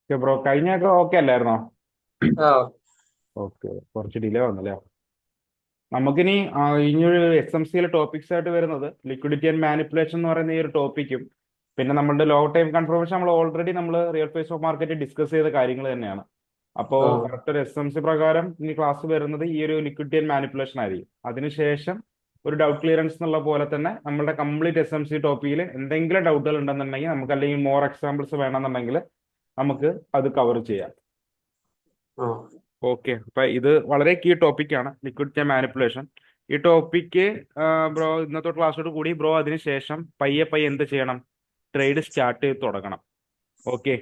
Bro കഴിഞ്ഞൊക്കെ okay അല്ലായിരുന്നോ? ആ okay, കുറച്ച് ഡിലേ വന്നല്ലേ. നമുക്കിനി ഇനിയൊരു എസ് എം സിയിലെ ടോപ്പിക്സ് ആയിട്ട് വരുന്നത് ലിക്വിഡിറ്റി ആൻഡ് മാനിപ്പുലേഷൻ എന്ന് പറയുന്ന ഈ ഒരു ടോപ്പിക്കും, പിന്നെ നമ്മുടെ ലോ ടൈം കൺഫർമേഷൻ നമ്മൾ real phase of market discuss ചെയ്ത കാര്യങ്ങൾ തന്നെയാണ്. അപ്പോൾ ആ കറക്റ്റ് ഒരു എസ് എം സി പ്രകാരം ഇനി ക്ലാസ് വരുന്നത് ഈ ഒരു ലിക്വിഡിറ്റി ആൻഡ് മാനിപ്പുലേഷൻ ആയിരിക്കും. അതിനുശേഷം ഒരു ഡൗട്ട് ക്ലിയറൻസ് എന്നുള്ള പോലെ തന്നെ നമ്മുടെ കംപ്ലീറ്റ് എസ് എം സി ടോപ്പിക്കിൽ എന്തെങ്കിലും ഡൗട്ടുകൾ ഉണ്ടെന്നുണ്ടെങ്കിൽ നമുക്ക്, അല്ലെങ്കിൽ മോർ എക്സാമ്പിൾസ് വേണമെന്നുണ്ടെങ്കിൽ നമുക്ക് അത് കവർ ചെയ്യാം. ആ ഓക്കെ, അപ്പൊ ഇത് വളരെ കീ ടോപ്പിക്കാണ് ലിക്വിഡിറ്റി മാനിപ്പുലേഷൻ. ഈ ടോപ്പിക്ക് ബ്രോ ഇന്നത്തെ ക്ലാസ്സോട് കൂടി ബ്രോ അതിനുശേഷം പയ്യെ പയ്യെ എന്ത് ചെയ്യണം, ട്രേഡ് സ്റ്റാർട്ട് ചെയ്ത് തുടങ്ങണം. ഓക്കെ,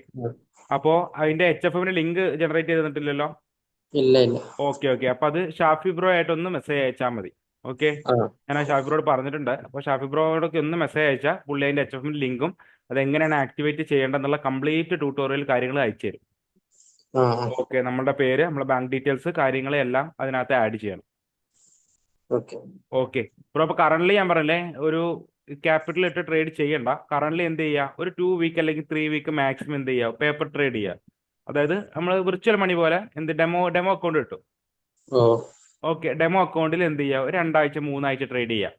അപ്പോ അതിന്റെ എച്ച് എഫ് എമ്മിന് ലിങ്ക് ജനറേറ്റ് ചെയ്ത് തന്നിട്ടില്ലല്ലോ? ഇല്ല ഇല്ല. ഓക്കെ ഓക്കെ, അപ്പൊ അത് ഷാഫി ബ്രോ ആയിട്ടൊന്ന് മെസ്സേജ് അയച്ചാൽ മതി. ഓക്കെ, ആ ഞാൻ ആ ഷാഫി ബ്രോയോട് പറഞ്ഞിട്ടുണ്ട്. അപ്പോൾ ഷാഫി ബ്രോയോടൊക്കെ ഒന്ന് മെസ്സേജ് അയച്ചാൽ പുള്ളി അതിന്റെ എച്ച് എഫ് എമ്മിന് ലിങ്കും അതെങ്ങനെയാണ് ആക്ടിവേറ്റ് ചെയ്യേണ്ടതെന്നുള്ള കംപ്ലീറ്റ് ട്യൂട്ടോറിയൽ കാര്യങ്ങൾ അയച്ചു തരും. ആ ഓക്കെ, നമ്മുടെ പേര്, നമ്മുടെ ബാങ്ക് ഡീറ്റെയിൽസ് കാര്യങ്ങളെല്ലാം അതിനകത്ത് ആഡ് ചെയ്യണം. ഓക്കെ. ഓക്കെ ബ്രോ, അപ്പൊ കറന്റ് ഞാൻ പറഞ്ഞില്ലേ, ഒരു ക്യാപിറ്റൽ ഇട്ട് ട്രേഡ് ചെയ്യണ്ട. കറന്റ് എന്ത് ചെയ്യുക, ഒരു 2 വീക്ക് അല്ലെങ്കിൽ 3 വീക്ക് മാക്സിമം എന്ത് ചെയ്യുക, പേപ്പർ ട്രേഡ് ചെയ്യുക. അതായത് നമ്മൾ വിർച്വൽ മണി പോലെ എന്ത് ഡെമോ ഡെമോ അക്കൗണ്ട് കിട്ടും. ഓ ഓക്കെ, ഡെമോ അക്കൗണ്ടിൽ എന്ത് ചെയ്യുക, ഒരു 2 ആഴ്ച 3 ആഴ്ച ട്രേഡ് ചെയ്യുക.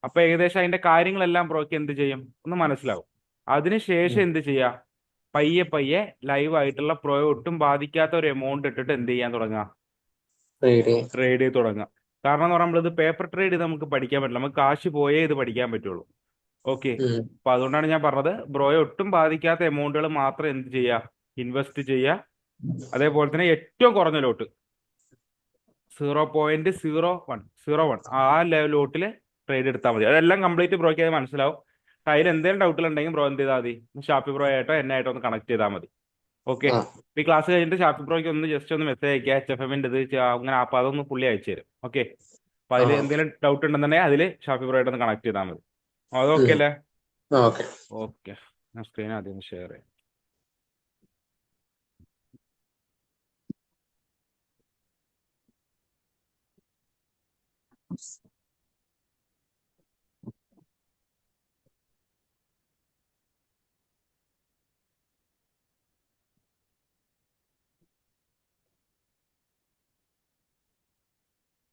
അപ്പൊ ഏകദേശം അതിന്റെ കാര്യങ്ങളെല്ലാം ബ്രോക്ക് എന്ത് ചെയ്യും ഒന്ന് മനസ്സിലാവും. അതിനുശേഷം എന്ത് ചെയ്യുക, പയ്യെ പയ്യെ ലൈവ് ആയിട്ടുള്ള പ്രോ ഒട്ടും ബാധിക്കാത്ത ഒരു എമൗണ്ട് ഇട്ടിട്ട് എന്ത് ചെയ്യാൻ തുടങ്ങുക, റെഡി. ട്രേഡ് ചെയ്ത് തുടങ്ങുക. കാരണം എന്ന് പറയുമ്പോൾ ഇത് പേപ്പർ ട്രേഡ് നമുക്ക് പഠിക്കാൻ പറ്റില്ല, നമുക്ക് കാശ് പോയേ ഇത് പഠിക്കാൻ പറ്റുള്ളൂ. ഓക്കെ, അപ്പൊ അതുകൊണ്ടാണ് ഞാൻ പറഞ്ഞത് ബ്രോയെ ഒട്ടും ബാധിക്കാത്ത എമൗണ്ടുകൾ മാത്രം എന്ത് ചെയ്യുക, ഇൻവെസ്റ്റ് ചെയ്യുക. അതേപോലെ തന്നെ ഏറ്റവും കുറഞ്ഞ ലോട്ട് 0.01 ആ ലോട്ടിൽ ട്രേഡ് എടുത്താൽ മതി. അതെല്ലാം കംപ്ലീറ്റ് ബ്രോയ്ക്ക് അത് മനസ്സിലാവും. അതിൽ എന്തെങ്കിലും ഡൗട്ടുകൾ ഉണ്ടെങ്കിൽ ബ്രോ എന്ത് ചെയ്താൽ മതി, ഷാപ്പി ബ്രോ ആയിട്ടോ എന്നെ ആയിട്ടോ ഒന്ന് കണക്ട് ചെയ്താൽ മതി. ഓക്കെ, ആ ഈ ക്ലാസ് കഴിഞ്ഞിട്ട് ഷാപ്പി ബ്രോയ്ക്ക് ഒന്ന് ജസ്റ്റ് ഒന്ന് മെസ്സേജ് അയക്കുക, എച്ച് എഫ് എമ്മിൻ്റെ ഇത് അങ്ങനെ, അപ്പൊ അതൊന്ന് പുള്ളി അയച്ചു തരും. ഓക്കെ, അപ്പൊ ആ അതിൽ എന്തെങ്കിലും ഡൗട്ട് ഉണ്ടെന്നുണ്ടെങ്കിൽ അതിൽ ഷാഫി ബ്രോ ആയിട്ട് ഒന്ന് കണക്ട് ചെയ്താൽ മതി. അത് ഓക്കെ അല്ലേ? ഓക്കെ. ഓക്കെ, ഞാൻ സ്ക്രീൻ ആദ്യം ഷെയർ ചെയ്യാം.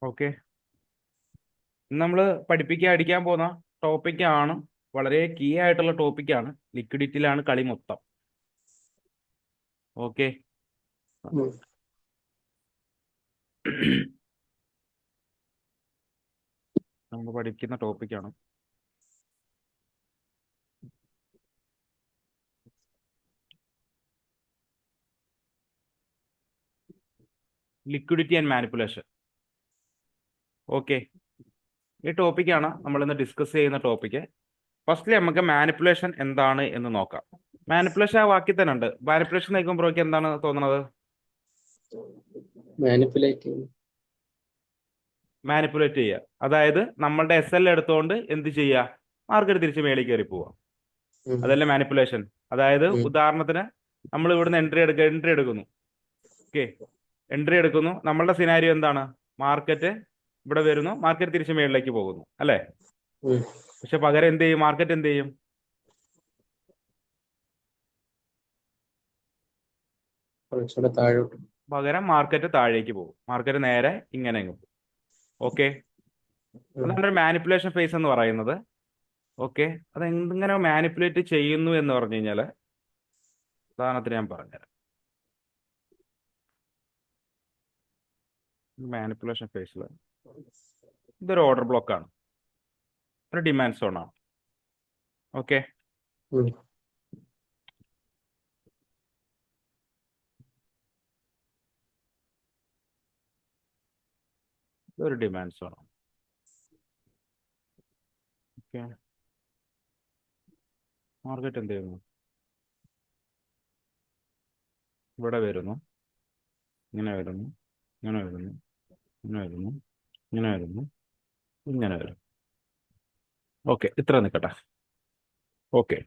ഓക്കെ, നമ്മൾ പഠിപ്പിക്കാൻ അടിക്കാൻ പോകുന്ന ടോപ്പിക്കാണ്, വളരെ കീ ആയിട്ടുള്ള ടോപ്പിക്കാണ്. ലിക്വിഡിറ്റിയിലാണ് കളി മൊത്തം. ഓക്കെ, നമ്മൾ പഠിക്കുന്ന ടോപ്പിക്കാണ് ലിക്വിഡിറ്റി ആൻഡ് മാനിപ്പുലേഷൻ. ഓക്കെ, ഈ ടോപ്പിക്കാണ് നമ്മൾ ഇന്ന് ഡിസ്കസ് ചെയ്യുന്ന ടോപ്പിക്ക്. ഫസ്റ്റ്ലി നമുക്ക് മാനിപ്പുലേഷൻ എന്താണ് എന്ന് നോക്കാം. മാനിപ്പുലേഷൻ ആ വാക്കിൽ തന്നെ ഉണ്ട്. മാനിപ്പുലേഷൻ നോക്കുമ്പോൾ ബ്രോയ്ക്ക് എന്താണ് തോന്നുന്നത്? മാനിപ്പുലേറ്റ്. മാനിപ്പുലേറ്റ് ചെയ്യുക, അതായത് നമ്മളുടെ എസ് എൽ എടുത്തുകൊണ്ട് എന്ത് ചെയ്യുക, മാർക്കറ്റ് തിരിച്ച് മേളിൽ കയറി പോവുക. അതല്ലേ മാനിപ്പുലേഷൻ. അതായത് ഉദാഹരണത്തിന് നമ്മൾ ഇവിടുന്ന് എൻട്രി എടുക്കുന്നു. ഓക്കെ, എൻട്രി എടുക്കുന്നു, നമ്മളുടെ സിനാരിയോ എന്താണ്, മാർക്കറ്റ് ഇവിടെ വരുന്നു, മാർക്കറ്റ് തിരിച്ച് മേളിലേക്ക് പോകുന്നു അല്ലേ? പക്ഷെ പകരം എന്ത് ചെയ്യും, മാർക്കറ്റ് എന്ത് ചെയ്യും, കുറച്ചുകൂടെ താഴോട്ട്. പകരം മാർക്കറ്റ് താഴേക്ക് പോകും, മാർക്കറ്റ് നേരെ ഇങ്ങനെ അങ്ങ് പോകും. ഓക്കെ, അതാണ് ഒരു മാനിപ്പുലേഷൻ ഫേസ് എന്ന് പറയുന്നത്. ഓക്കെ, അത് എങ്ങനെ മാനിപ്പുലേറ്റ് ചെയ്യുന്നു എന്ന് പറഞ്ഞു കഴിഞ്ഞാൽ, ഉദാഹരണത്തിന് ഞാൻ പറഞ്ഞുതരാം. മാനിപ്പുലേഷൻ ഫേസിൽ ഇതൊരു ഓർഡർ ബ്ലോക്ക് ആണ്, ഒരു ഡിമാൻഡ് സോൺ ആണ്. ഓക്കെ, ഇതൊരു ഡിമാൻഡ് സോൺ ആണ്. ഓക്കെ, മാർക്കറ്റ് എന്ത് ചെയ്യുന്നു, ഇവിടെ വരുന്നു, ഇങ്ങനെ വരുന്നു, ഇങ്ങനെ വരുന്നു, ഇങ്ങനെ വരുന്നു, ഇങ്ങനെ വരുന്നു, ഇങ്ങനെ വരും. ഓക്കെ, ഇത്ര നിൽക്കട്ടെ. ഓക്കെ,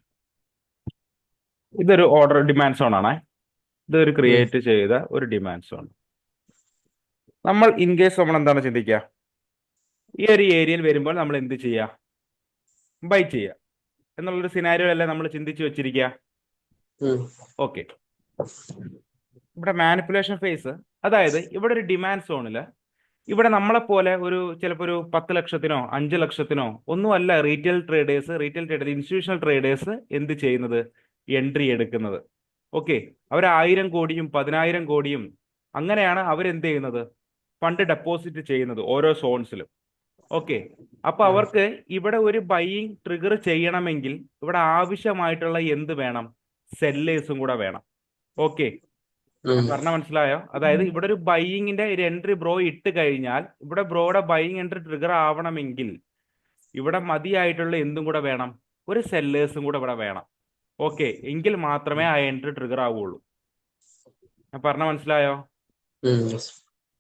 ഇതൊരു ഓർഡർ ഡിമാൻഡ് സോൺ ആണേ. ഇതൊരു ക്രിയേറ്റ് ചെയ്ത ഒരു ഡിമാൻഡ് സോൺ. നമ്മൾ ഇൻ കേസ് നമ്മൾ എന്താണ് ചിന്തിക്കുക, ഈ ഒരു ഏരിയയിൽ വരുമ്പോൾ നമ്മൾ എന്ത് ചെയ്യുക, ബൈ ചെയ്യുക എന്നുള്ളൊരു സിനാരിയോ അല്ലേ നമ്മൾ ചിന്തിച്ച് വെച്ചിരിക്കുക. ഓക്കെ, ഇവിടെ മാനിപ്പുലേഷൻ ഫേസ്, അതായത് ഇവിടെ ഒരു ഡിമാൻഡ് സോണിൽ ഇവിടെ നമ്മളെപ്പോലെ ചിലപ്പോൾ ഒരു 10 ലക്ഷത്തിനോ 5 ലക്ഷത്തിനോ ഒന്നുമല്ല റീറ്റെയിൽ ട്രേഡേഴ്സ് ഇൻസ്റ്റിറ്റ്യൂഷണൽ ട്രേഡേഴ്സ് എന്ത് ചെയ്യുന്നത്, എൻട്രി എടുക്കുന്നത്. ഓക്കെ, അവർ 1000 കോടിയും 10,000 കോടിയും അങ്ങനെയാണ് അവരെന്ത് ചെയ്യുന്നത്, ഫണ്ട് ഡെപ്പോസിറ്റ് ചെയ്യുന്നത് ഓരോ സോൺസിലും. ഓക്കെ, അപ്പൊ അവർക്ക് ഇവിടെ ഒരു ബൈയിങ് ട്രിഗർ ചെയ്യണമെങ്കിൽ ഇവിടെ ആവശ്യമായിട്ടുള്ള എന്ത് വേണം, സെല്ലേഴ്സും കൂടെ വേണം. ഓക്കെ, ഞാൻ പറഞ്ഞ മനസ്സിലായോ? അതായത് ഇവിടെ ഒരു ബൈയിങ്ങിന്റെ ഒരു എൻട്രി ബ്രോ ഇട്ട് കഴിഞ്ഞാൽ ഇവിടെ ബ്രോയുടെ ബൈയിങ് എൻട്രി ട്രിഗർ ആവണമെങ്കിൽ ഇവിടെ മതിയായിട്ടുള്ള എന്തും കൂടെ വേണം, ഒരു സെല്ലേഴ്സും കൂടെ ഇവിടെ വേണം. ഓക്കെ, എങ്കിൽ മാത്രമേ ആ എൻട്രി ട്രിഗർ ആവുള്ളൂ. ഞാൻ പറഞ്ഞ മനസ്സിലായോ?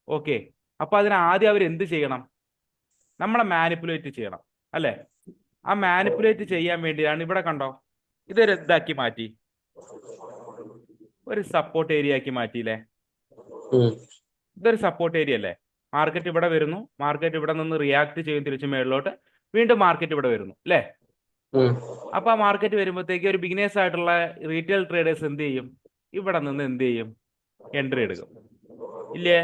ഓക്കെ, അപ്പൊ അതിന് ആദ്യം അവർ എന്ത് ചെയ്യണം, നമ്മളെ മാനിപ്പുലേറ്റ് ചെയ്യണം അല്ലെ? ആ മാനിപ്പുലേറ്റ് ചെയ്യാൻ വേണ്ടിയാണ് ഇവിടെ കണ്ടോ ഇതൊരു ഇതാക്കി മാറ്റി, ഒരു സപ്പോർട്ട് ഏരിയ ആക്കി മാറ്റിയില്ലേ? ഇതൊരു സപ്പോർട്ട് ഏരിയ അല്ലേ? മാർക്കറ്റ് ഇവിടെ വരുന്നു, മാർക്കറ്റ് ഇവിടെ നിന്ന് റിയാക്ട് ചെയ്യും തിരിച്ച് മേളിലോട്ട്, വീണ്ടും മാർക്കറ്റ് ഇവിടെ വരുന്നു അല്ലേ? അപ്പൊ ആ മാർക്കറ്റ് വരുമ്പോഴത്തേക്ക് ഒരു ബിഗിനേഴ്സ് ആയിട്ടുള്ള റീറ്റെയിൽ ട്രേഡേഴ്സ് എന്ത് ചെയ്യും, ഇവിടെ നിന്ന് എന്ത് ചെയ്യും, എൻട്രി എടുക്കും ഇല്ലേ?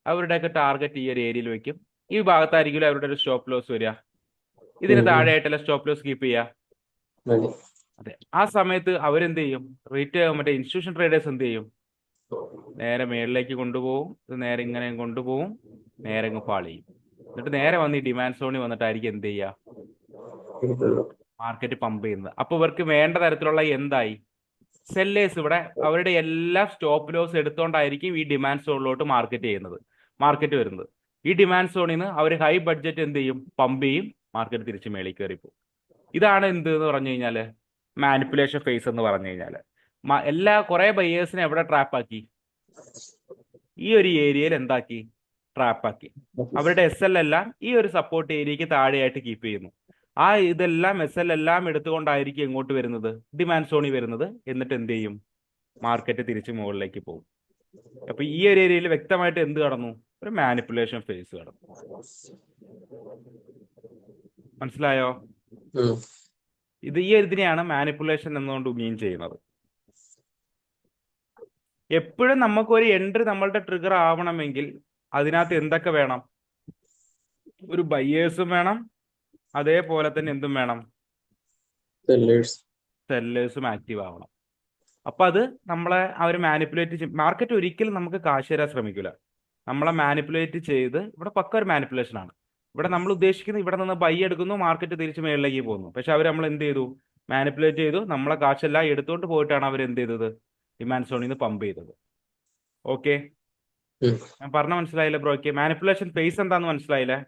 അവരുടെയൊക്കെ ടാർഗറ്റ് ഈ ഒരു ഏരിയയിൽ വെക്കും. ഈ ഭാഗത്തായിരിക്കും അവരുടെ ഒരു സ്റ്റോപ്പ് ലോസ് വരിക. ഇതിന് താഴെയായിട്ടല്ല സ്റ്റോപ്പ് ലോസ് കീപ്പ് ചെയ്യുക. അതെ, ആ സമയത്ത് അവരെന്ത് ചെയ്യും, മറ്റേ ഇൻസ്റ്റിറ്റ്യൂഷൻ ട്രേഡേഴ്സ് എന്ത് ചെയ്യും, നേരെ മേളിലേക്ക് കൊണ്ടുപോകും, ഇത് നേരെ ഇങ്ങനെ കൊണ്ടുപോകും, നേരെ അങ്ങ് ഫാൾ ചെയ്യും. എന്നിട്ട് നേരെ വന്ന് ഈ ഡിമാൻഡ് സോണിൽ വന്നിട്ടായിരിക്കും എന്ത് ചെയ്യുക, മാർക്കറ്റ് പമ്പ് ചെയ്യുന്നത്. അപ്പൊ ഇവർക്ക് വേണ്ട തരത്തിലുള്ള എന്തായി, സെല്ലേഴ്സ് ഇവിടെ അവരുടെ എല്ലാ സ്റ്റോപ്പ് ലോസ് എടുത്തോണ്ടായിരിക്കും ഈ ഡിമാൻഡ് സോണിലോട്ട് മാർക്കറ്റ് വരുന്നത്. ഈ ഡിമാൻഡ് സോണിൽ നിന്ന് അവർ ഹൈ ബഡ്ജറ്റ് എന്ത് ചെയ്യും, പമ്പ് ചെയ്യും, മാർക്കറ്റ് തിരിച്ച് മേളിൽ കയറിപ്പോകും. ഇതാണ് എന്ത് എന്ന് പറഞ്ഞു കഴിഞ്ഞാല് മാനിപ്പുലേഷൻ ഫേസ് എന്ന് പറഞ്ഞു കഴിഞ്ഞാല് കുറെ ബയേഴ്സിനെ എവിടെ ട്രാപ്പാക്കി, ഈ ഒരു ഏരിയയിൽ എന്താക്കി, ട്രാപ്പാക്കി. അവരുടെ SL എല്ലാം ഈ ഒരു സപ്പോർട്ട് ഏരിയക്ക് താഴെയായിട്ട് കീപ്പ് ചെയ്യുന്നു. ഇതെല്ലാം SL എല്ലാം എടുത്തുകൊണ്ടായിരിക്കും എങ്ങോട്ട് വരുന്നത്, ഡിമാൻഡ് സോണിൽ വരുന്നത്. എന്നിട്ട് എന്ത് ചെയ്യും, മാർക്കറ്റ് തിരിച്ച് മുകളിലേക്ക് പോകും. അപ്പൊ ഈ ഒരു ഏരിയയിൽ വ്യക്തമായിട്ട് എന്ത് കടന്നു, ഒരു മാനിപ്പുലേഷൻ ഫേസ് കടന്നു. മനസ്സിലായോ? ഈ ഇതിനെയാണ് മാനിപ്പുലേഷൻ എന്നുകൊണ്ട് മീൻ ചെയ്യുന്നത്. എപ്പോഴും നമുക്കൊരു എൻട്രി നമ്മളുടെ ട്രിഗർ ആവണമെങ്കിൽ അതിനകത്ത് എന്തൊക്കെ വേണം, ഒരു ബയേഴ്സും വേണം, അതേപോലെ തന്നെ എന്തും വേണം, സെല്ലേഴ്സും ആക്റ്റീവ് ആവണം. അപ്പൊ അത് നമ്മളെ അവർ മാനിപ്പുലേറ്റ് മാർക്കറ്റ് ഒരിക്കലും നമുക്ക് കാശ് തരാൻ ശ്രമിക്കില്ല. നമ്മളെ മാനിപ്പുലേറ്റ് ചെയ്ത് ഇവിടെ പക്ക ഒരു മാനിപ്പുലേഷൻ ആണ്. ഇവിടെ നമ്മൾ ഉദ്ദേശിക്കുന്നത് ഇവിടെ നിന്ന് ബൈ എടുക്കുന്നു, മാർക്കറ്റ് തിരിച്ച് മേളിലേക്ക് പോകുന്നു. പക്ഷെ അവർ നമ്മൾ എന്ത് ചെയ്തു, മാനിപ്പുലേറ്റ് ചെയ്തു, നമ്മളെ കാശെല്ലാം എടുത്തുകൊണ്ട് പോയിട്ടാണ് അവർ എന്ത് ചെയ്തത്, ഡിമാൻഡ് സോണിൽ നിന്ന് പമ്പ് ചെയ്തത്. ഓക്കെ, ഞാൻ പറഞ്ഞ മനസ്സിലായില്ലേ ബ്രോയ്ക്ക്? മാനിപ്പുലേഷൻ ഫേസ് എന്താന്ന് മനസ്സിലായില്ലേ?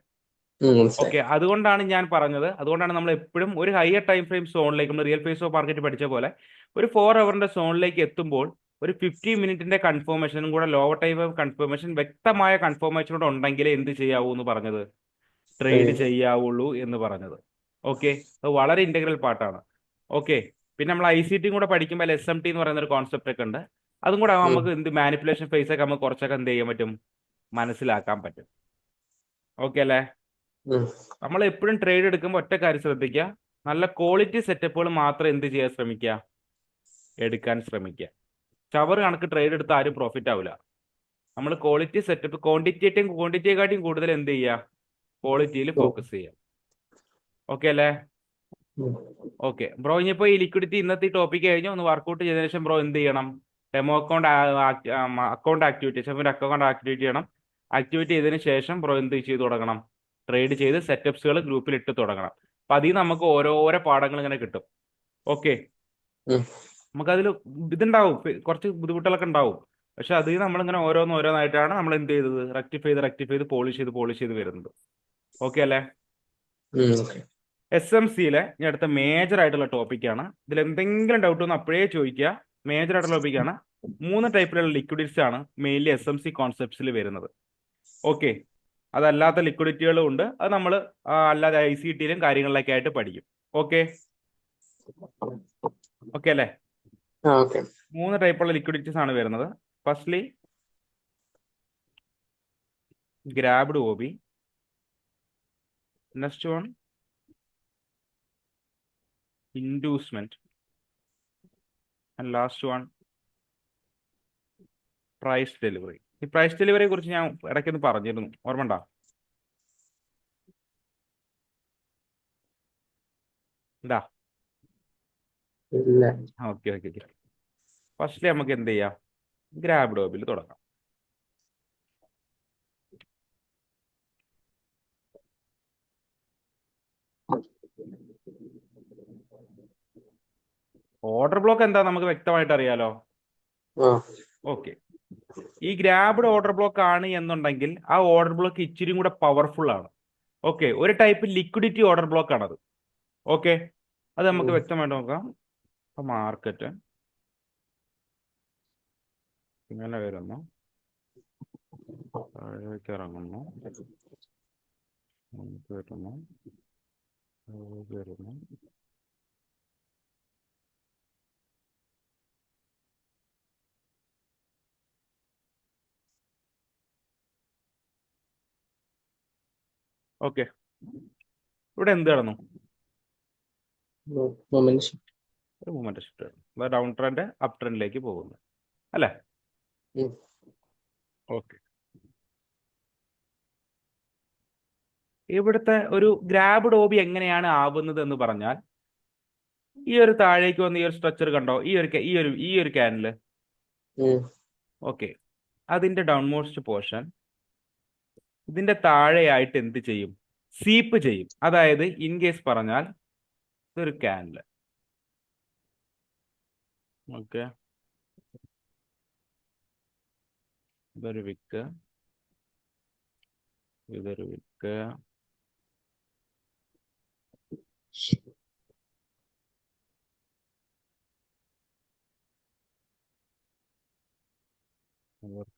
ഓക്കെ, അതുകൊണ്ടാണ് ഞാൻ പറഞ്ഞത്, അതുകൊണ്ടാണ് നമ്മൾ എപ്പോഴും ഒരു ഹയർ ടൈം ഫ്രെയിം സോണിലേക്ക്, നമ്മൾ റിയൽ ഫേസ് ഓഫ് മാർക്കറ്റ് പഠിച്ച പോലെ ഒരു 4 ഹവറിന്റെ സോണിലേക്ക് എത്തുമ്പോൾ ഒരു 50 മിനിറ്റിന്റെ കൺഫർമേഷനും കൂടെ ലോവർ ടൈം കൺഫർമേഷൻ, വ്യക്തമായ കൺഫർമേഷൻ കൂടെ ഉണ്ടെങ്കിലേ എന്ത് ചെയ്യാവൂ എന്ന് പറഞ്ഞത്, ട്രേഡ് ചെയ്യാവുള്ളൂ എന്ന് പറഞ്ഞത്. ഓക്കെ, അത് വളരെ ഇന്റഗ്രൽ പാർട്ടാണ്. ഓക്കെ, പിന്നെ നമ്മൾ ICT കൂടെ പഠിക്കുമ്പോൾ SMT എന്ന് പറയുന്ന ഒരു കോൺസെപ്റ്റ് ഒക്കെ ഉണ്ട്. അതും കൂടെ നമുക്ക് എന്ത് മാനിപ്പുലേഷൻ ഫേസ് ഒക്കെ നമുക്ക് കുറച്ചൊക്കെ എന്ത് ചെയ്യാൻ പറ്റും, മനസ്സിലാക്കാൻ പറ്റും. ഓക്കെ അല്ലേ? നമ്മൾ എപ്പോഴും ട്രേഡ് എടുക്കുമ്പോൾ ഒറ്റ കാര്യം ശ്രദ്ധിക്കുക, നല്ല ക്വാളിറ്റി സെറ്റപ്പുകൾ മാത്രം എന്ത് ചെയ്യാൻ ശ്രമിക്കുക, എടുക്കാൻ ശ്രമിക്കുക. ചവർ കണക്ക് ട്രേഡ് എടുത്ത് ആരും പ്രോഫിറ്റ് ആവില്ല. നമ്മൾ ക്വാളിറ്റി സെറ്റപ്പ്, ക്വാണ്ടിറ്റിയെക്കാട്ടിയും കൂടുതൽ എന്ത് ചെയ്യുക, ക്വാളിറ്റിയിൽ ഫോക്കസ് ചെയ്യുക. ഓക്കെ അല്ലേ? ഓക്കെ ബ്രോ, ഇനിയിപ്പോ ഈ ലിക്വിഡിറ്റി ഇന്നത്തെ ഈ ടോപ്പിക് കഴിഞ്ഞു ഒന്ന് വർക്ക്ഔട്ട് ചെയ്തതിനു ശേഷം ബ്രോ എന്ത് ചെയ്യണം, ഡെമോ അക്കൗണ്ട് ആക്ടിവിറ്റി ചെയ്യണം. ആക്ടിവേറ്റ് ചെയ്തതിനു ശേഷം ബ്രോ എന്ത് ചെയ്ത് തുടങ്ങണം, ട്രേഡ് ചെയ്ത് സെറ്റപ്സുകൾ ഗ്രൂപ്പിൽ ഇട്ട് തുടങ്ങണം. അപ്പൊ അതിൽ നമുക്ക് ഓരോരോ പാഠങ്ങൾ ഇങ്ങനെ കിട്ടും. ഓക്കെ, നമുക്കതിൽ ഇതുണ്ടാവും, കുറച്ച് ബുദ്ധിമുട്ടുകളൊക്കെ ഉണ്ടാവും. പക്ഷെ അതിൽ നമ്മളിങ്ങനെ ഓരോന്നായിട്ടാണ് നമ്മൾ എന്ത് ചെയ്തത്, റെക്ടിഫൈ ചെയ്ത് പോളിഷ് ചെയ്ത് വരുന്നത്. ഓക്കെ അല്ലേ? SMCയിലെ ഞാൻ അടുത്ത മേജർ ആയിട്ടുള്ള ടോപ്പിക്കാണ്. ഇതിൽ എന്തെങ്കിലും ഡൗട്ട് വന്നാൽ അപ്പോഴേ ചോദിക്കുക. മേജർ ആയിട്ടുള്ള ടോപ്പിക്കാണ്. 3 ടൈപ്പിലുള്ള ലിക്വിഡിറ്റീസ് ആണ് മെയിൻലി SMC കോൺസെപ്റ്റ്സിൽ വരുന്നത്. ഓക്കെ, അതല്ലാത്ത ലിക്വിഡിറ്റികളും ഉണ്ട്. അത് നമ്മൾ അല്ലാതെ ICTയിലും കാര്യങ്ങളിലൊക്കെ ആയിട്ട് പഠിക്കും. ഓക്കെ അല്ലേ? 3 ടൈപ്പുള്ള ലിക്വിഡിറ്റീസ് ആണ് വരുന്നത്. Firstly grabbed OB, next one inducement, and last one price delivery. ഈ പ്രൈസ് ഡെലിവറിയെ കുറിച്ച് ഞാൻ ഇടയ്ക്കൊന്ന് പറഞ്ഞിരുന്നു, ഓർമ്മ ഉണ്ടോ? എന്താ? ഇല്ല. Okay okay okay. ഫസ്റ്റ് നമുക്ക് എന്ത് ചെയ്യാം, ഗ്രാബ് ഡോബിൽ തുടങ്ങാം. ഓർഡർ ബ്ലോക്ക് എന്താ നമുക്ക് വ്യക്തമായിട്ട് അറിയാലോ. ആ ഓക്കെ, ഈ ഗ്രാബ്ഡ് ഓർഡർ ബ്ലോക്ക് ആണ് എന്നുണ്ടെങ്കിൽ ആ ഓർഡർ ബ്ലോക്ക് ഇച്ചിരി കൂടെ പവർഫുൾ ആണ്. ഓക്കെ, ഒരു ടൈപ്പ് ലിക്വിഡിറ്റി ഓർഡർ ബ്ലോക്ക് ആണത്. ഓക്കെ, അത് നമുക്ക് വ്യക്തമായിട്ട് നോക്കാം. അപ്പൊ മാർക്കറ്റ് ഇങ്ങനെ വരുന്നു, താഴേക്ക് ഇറങ്ങുന്നു, മുകളിലേക്ക് വരുന്നു, താഴേക്ക് വരുന്നു. ഓക്കെ, ഇവിടെ എന്ത് കിടന്നു? Moment shift. ഒരു movement shift, down trend up ട്രെൻഡിലേക്ക് പോകുന്നു അല്ലേ? ഓക്കെ, ഇവിടുത്തെ ഒരു ഗ്രാബ് ഡോബി എങ്ങനെയാണ് ആവുന്നത് എന്ന് പറഞ്ഞാൽ, ഈ ഒരു താഴേക്ക് വന്ന് ഈ ഒരു സ്ട്രക്ചർ കണ്ടോ, ഈ ഒരു ക്യാനില്. ഓക്കെ, അതിന്റെ ഡൗൺമോസ്റ്റ് പോർഷൻ ഇതിന്റെ താഴെയായിട്ട് എന്ത് ചെയ്യും? സീപ്പ് ചെയ്യും. അതായത് ഇൻ കേസ് പറഞ്ഞാൽ ഇതൊരു ക്യാനില്. ഓക്കെ, ഇതൊരു വിക്ക്, ഇതൊരു വിക്ക്,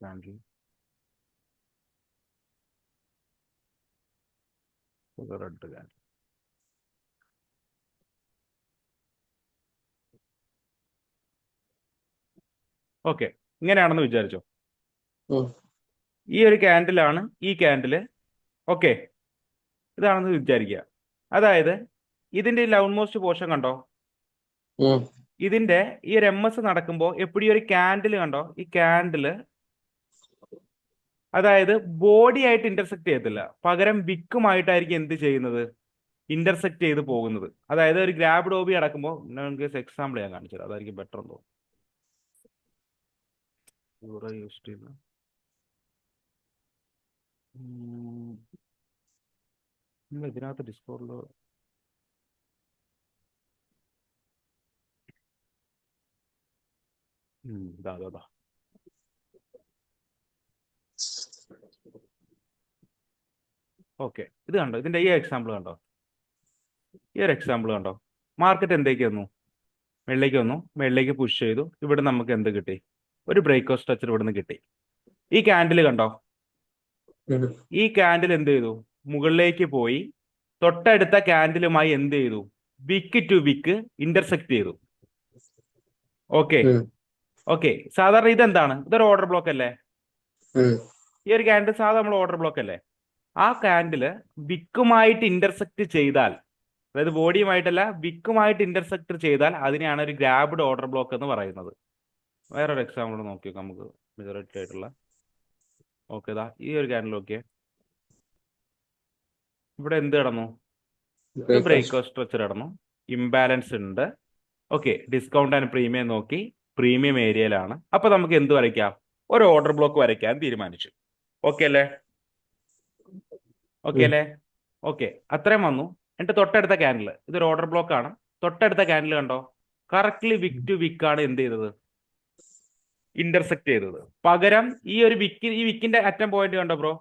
ക്യാൻഡിൽ, റെഡ് ക്യാൻഡിൽ. ഓക്കെ, ഇങ്ങനെയാണെന്ന് വിചാരിച്ചോ. ഈ ഒരു ക്യാൻഡിലാണ് ഈ ക്യാൻഡില്. ഓക്കെ, ഇതാണെന്ന് വിചാരിക്കുക. അതായത് ഇതിന്റെ ലൗൺമോസ്റ്റ് പോർഷൻ കണ്ടോ, ഇതിന്റെ ഈ ഒരു MS നടക്കുമ്പോൾ എപ്പോഴും ഒരു ക്യാൻഡിൽ കണ്ടോ, ഈ ക്യാൻഡില് അതായത് ബോഡി ആയിട്ട് ഇന്റർസെക്ട് ചെയ്യത്തില്ല, പകരം വിക്കുമായിട്ടായിരിക്കും എന്ത് ചെയ്യുന്നത്? ഇന്റർസെക്ട് ചെയ്ത് പോകുന്നത്. അതായത് ഒരു ഗ്രാബ് ഡോബി നടക്കുമ്പോൾ, എക്സാമ്പിൾ ഞാൻ കാണിച്ചത്, അതായിരിക്കും ബെറ്റർ എന്ന് തോന്നുന്നു. യൂസ് ചെയ്യുന്ന ഇതിനകത്ത് ഡിസ്കോഡിൽ ഇതാ ഓക്കെ, ഇത് കണ്ടോ, ഇതിന്റെ ഈ എക്സാമ്പിൾ കണ്ടോ, ഈ ഒരു എക്സാമ്പിൾ കണ്ടോ. മാർക്കറ്റ് എന്തേക്ക് വന്നു? വെള്ളിലേക്ക് വന്നു, വെള്ളിലേക്ക് പുഷ് ചെയ്തു. ഇവിടെ നമുക്ക് എന്ത് കിട്ടി? ഒരു ബ്രേക്ക് സ്ട്രക്ചർ ഇവിടെ നിന്ന് കിട്ടി. ഈ ക്യാൻഡിൽ കണ്ടോ, ഈ ക്യാൻഡിൽ എന്ത് ചെയ്തു? മുകളിലേക്ക് പോയി തൊട്ടടുത്ത ക്യാൻഡിലുമായി എന്ത് ചെയ്തു? വിക്ക് ടു വിക്ക് ഇന്റർസെക്ട് ചെയ്തു. ഓക്കെ ഓക്കെ, സാധാരണ ഇതെന്താണ്? ഇതൊരു ഓർഡർ ബ്ലോക്ക് അല്ലേ? ഈ ഒരു ക്യാൻഡിൽ സാധാരണ നമ്മൾ ഓർഡർ ബ്ലോക്ക് അല്ലേ? ആ ക്യാൻഡില് വിക്കുമായിട്ട് ഇന്റർസെക്ട് ചെയ്താൽ, അതായത് ബോഡിയുമായിട്ടല്ല വിക്കുമായിട്ട് ഇന്റർസെക്ട് ചെയ്താൽ അതിനെയാണ് ഒരു ഗ്രാബ്ഡ് ഓർഡർ ബ്ലോക്ക് എന്ന് പറയുന്നത്. വേറൊരു എക്സാമ്പിൾ നോക്കി നമുക്ക് മെജോറിറ്റി ആയിട്ടുള്ള. ഓക്കെ, ഇതാ ഈ ഒരു ക്യാൻഡിൽ നോക്കിയേ, ഇവിടെ എന്ത് കിടന്നു? ബ്രേക്ക് സ്ട്രക്ചർ കിടന്നു, ഇംബാലൻസ് ഉണ്ട്. ഓക്കെ, ഡിസ്കൗണ്ട് ആൻഡ് പ്രീമിയം നോക്കി, പ്രീമിയം ഏരിയയിലാണ്. അപ്പൊ നമുക്ക് എന്ത് വരയ്ക്കാം? ഒരു ഓർഡർ ബ്ലോക്ക് വരയ്ക്കാൻ തീരുമാനിച്ചു. ഓക്കെ അല്ലേ? ഓക്കെ അല്ലേ? ഓക്കെ, അത്രയും വന്നു. എന്നിട്ട് തൊട്ടടുത്ത ക്യാൻഡിൽ, ഇതൊരു ഓർഡർ ബ്ലോക്ക് ആണ്. തൊട്ടടുത്ത ക്യാൻഡിൽ കണ്ടോ, കറക്റ്റ്ലി വിക്ക് ടു വിക്ക് ആണ് എന്ത് ചെയ്തത്? ഇന്റർസെക്ട് ചെയ്തത്. പകരം ഈ ഒരു വിക്കിന്റെ അറ്റം പോയിന്റ് കണ്ടോ ബ്രോ,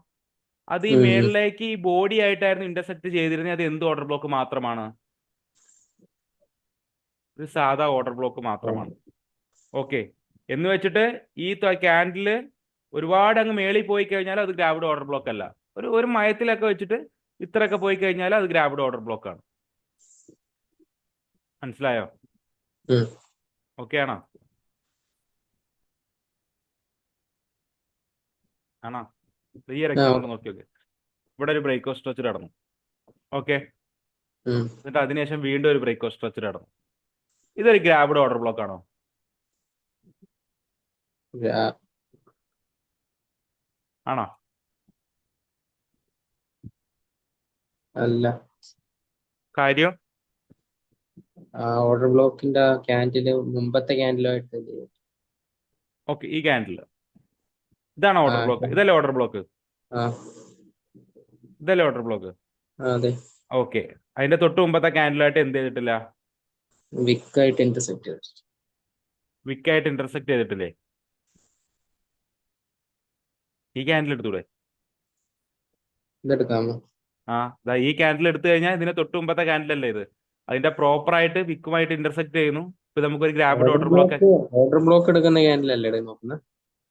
അത് ഈ മേളിലേക്ക് ഈ ബോഡി ആയിട്ടായിരുന്നു ഇന്റർസെക്ട് ചെയ്തിരുന്നത്. അത് എന്ത് ഓർഡർ ബ്ലോക്ക് മാത്രമാണ്? ഒരു സാധാ ഓർഡർ ബ്ലോക്ക് മാത്രമാണ്. ഓക്കെ, എന്ന് വെച്ചിട്ട് ഈ ക്യാൻഡില് ഒരുപാട് അങ്ങ് മേളിൽ പോയി കഴിഞ്ഞാൽ അത് ഗ്രാബ്ഡ് ഓർഡർ ബ്ലോക്ക് അല്ല. ഒരു മയത്തിലൊക്കെ വെച്ചിട്ട് ഇത്രയൊക്കെ പോയി കഴിഞ്ഞാൽ അത് ഗ്രാബ്ഡ് ഓർഡർ ബ്ലോക്ക് ആണ്. മനസ്സിലായോ? ഓക്കെ ആണോ? ആണോ? ഈ ഒരു എക്സാമ്പിൾ നോക്കി നോക്ക്. ഇവിടെ ഒരു ബ്രേക്ക് സ്ട്രക്ചർ നടന്നു. ഓക്കെ, എന്നിട്ട് അതിനുശേഷം വീണ്ടും ഒരു ബ്രേക്ക് സ്ട്രക്ചർ നടന്നു. ഇതൊരു ഗ്രാബ്ഡ് ഓർഡർ ബ്ലോക്ക് ആണോ? ഗ്രാ- ആണോ? അല്ല, കാര്യം ആ ഓർഡർ ബ്ലോക്കിന്റെ ക്യാൻഡില് മുമ്പത്തെ ക്യാൻഡിലുമായിട്ട് ഓക്കെ, ഈ ക്യാൻഡിൽ ഇതാണ് ആ ഓർഡർ ബ്ലോക്ക്. ഇതല്ലേ ഓർഡർ ബ്ലോക്ക്? ആ ഇതല്ലേ ഓർഡർ ബ്ലോക്ക്? അതെ, ഓക്കെ, അതിന്റെ തൊട്ട് മുമ്പത്തെ ക്യാൻഡിലായിട്ട് എന്ത് ചെയ്തിട്ടില്ല? വിക്കായിട്ട് ഇന്റർസെക്ട് ചെയ്തു. വിക്കായിട്ട് ഇന്റർസെക്ട് ചെയ്തിട്ടില്ലേ? ഈ ക്യാൻഡിൽ എടുത്തൂടെ? ഇതെടുക്കാമോ? ഈ ക്യാൻഡിൽ എടുത്തു കഴിഞ്ഞാൽ ഇതിന്റെ തൊട്ട് മുമ്പത്തെ ക്യാൻഡിൽ അല്ലേ ഇത്? അതിന്റെ പ്രോപ്പർ ആയിട്ട് വിക്കുമായിട്ട് ഇന്റർസെക്ട് ചെയ്യുന്നു. ഇപ്പൊ നമുക്കൊരു ഗ്രാഫിഡ് ഓർഡർ ബ്ലോക്ക്. ഓർഡർ ബ്ലോക്ക് എടുക്കുന്ന ക്യാൻഡിലല്ലേ നോക്കുന്നത്?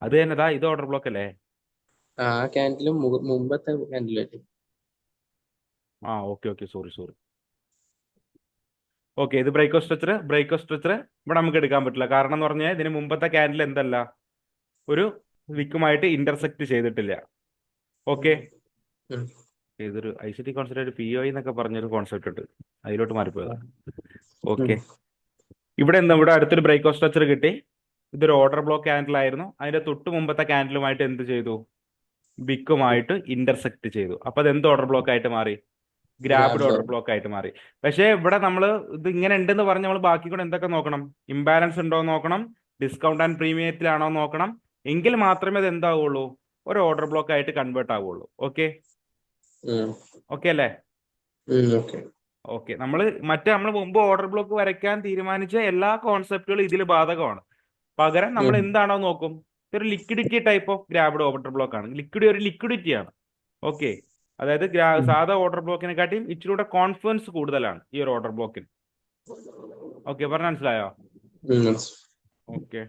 അത് തന്നെ, ഇത് ഓർഡർ ബ്ലോക്ക് അല്ലേ? ആ ക്യാൻഡിലും മുമ്പത്തെ ക്യാൻഡിലല്ലേ? Okay okay, sorry sorry. Okay, ഇത് ബ്രേക്ക് സ്ട്രക്ചർ ഇവിടെ നമുക്ക് എടുക്കാൻ പറ്റില്ല. കാരണം എന്ന് പറഞ്ഞാൽ ഇതിന് മുമ്പത്തെ ക്യാൻഡിൽ എന്തല്ല, ഒരു വിക്കുമായിട്ട് ഇന്റർസെക്ട് ചെയ്തിട്ടില്ല. ഓക്കെ, ഉം. ഇതൊരു ICT കോൺസെപ്റ്റ് POI എന്നൊക്കെ പറഞ്ഞൊരു കോൺസെപ്റ്റ് ഉണ്ട്, അതിലോട്ട് മാറിപ്പോയതാ. ഓക്കെ, ഇവിടെ അടുത്തൊരു ബ്രേക്ക് സ്ട്രക്ചർ കിട്ടി. ഇതൊരു ഓർഡർ ബ്ലോക്ക് ക്യാൻഡിൽ ആയിരുന്നു. അതിന്റെ തൊട്ട് മുമ്പത്തെ ക്യാൻഡിലുമായിട്ട് എന്ത് ചെയ്തു? വിക്കുമായിട്ട് ഇന്റർസെക്ട് ചെയ്തു. അപ്പൊ അത് എന്ത് ഓർഡർ ബ്ലോക്ക് ആയിട്ട് മാറി? ഗ്രാബ്ഡ് ഓർഡർ ബ്ലോക്ക് ആയിട്ട് മാറി. പക്ഷേ ഇവിടെ നമ്മൾ ഇത് ഇങ്ങനെ ഉണ്ടെന്ന് പറഞ്ഞ് നമ്മൾ ബാക്കി കൂടെ എന്തൊക്കെ നോക്കണം? ഇംബാലൻസ് ഉണ്ടോ എന്ന് നോക്കണം, ഡിസ്കൗണ്ട് ആൻഡ് പ്രീമിയത്തിലാണോ നോക്കണം. എങ്കിൽ മാത്രമേ അത് എന്താവുള്ളൂ, ഒരു ഓർഡർ ബ്ലോക്ക് ആയിട്ട് കൺവേർട്ട് ആവുള്ളൂ. ഓക്കെ ഓക്കെ അല്ലേ? ഓക്കെ, നമ്മൾ മുമ്പ് ഓർഡർ ബ്ലോക്ക് വരയ്ക്കാൻ തീരുമാനിച്ച എല്ലാ കോൺസെപ്റ്റുകളും ഇതിൽ ബാധകമാണ്. പകരം നമ്മൾ എന്താണോ നോക്കും, ഇതൊരു liquidity type of grabbed order block ആണ്. ഒരു ലിക്വിഡിറ്റി ആണ്. ഓക്കെ, അതായത് സാധാ ഓർഡർ ബ്ലോക്കിനെക്കാട്ടിയും ഇച്ചിരൂടെ കോൺഫിഡൻസ് കൂടുതലാണ് ഈ ഒരു ഓർഡർ ബ്ലോക്കിന്. ഓക്കെ, പറഞ്ഞ മനസ്സിലായോ? ഓക്കെ,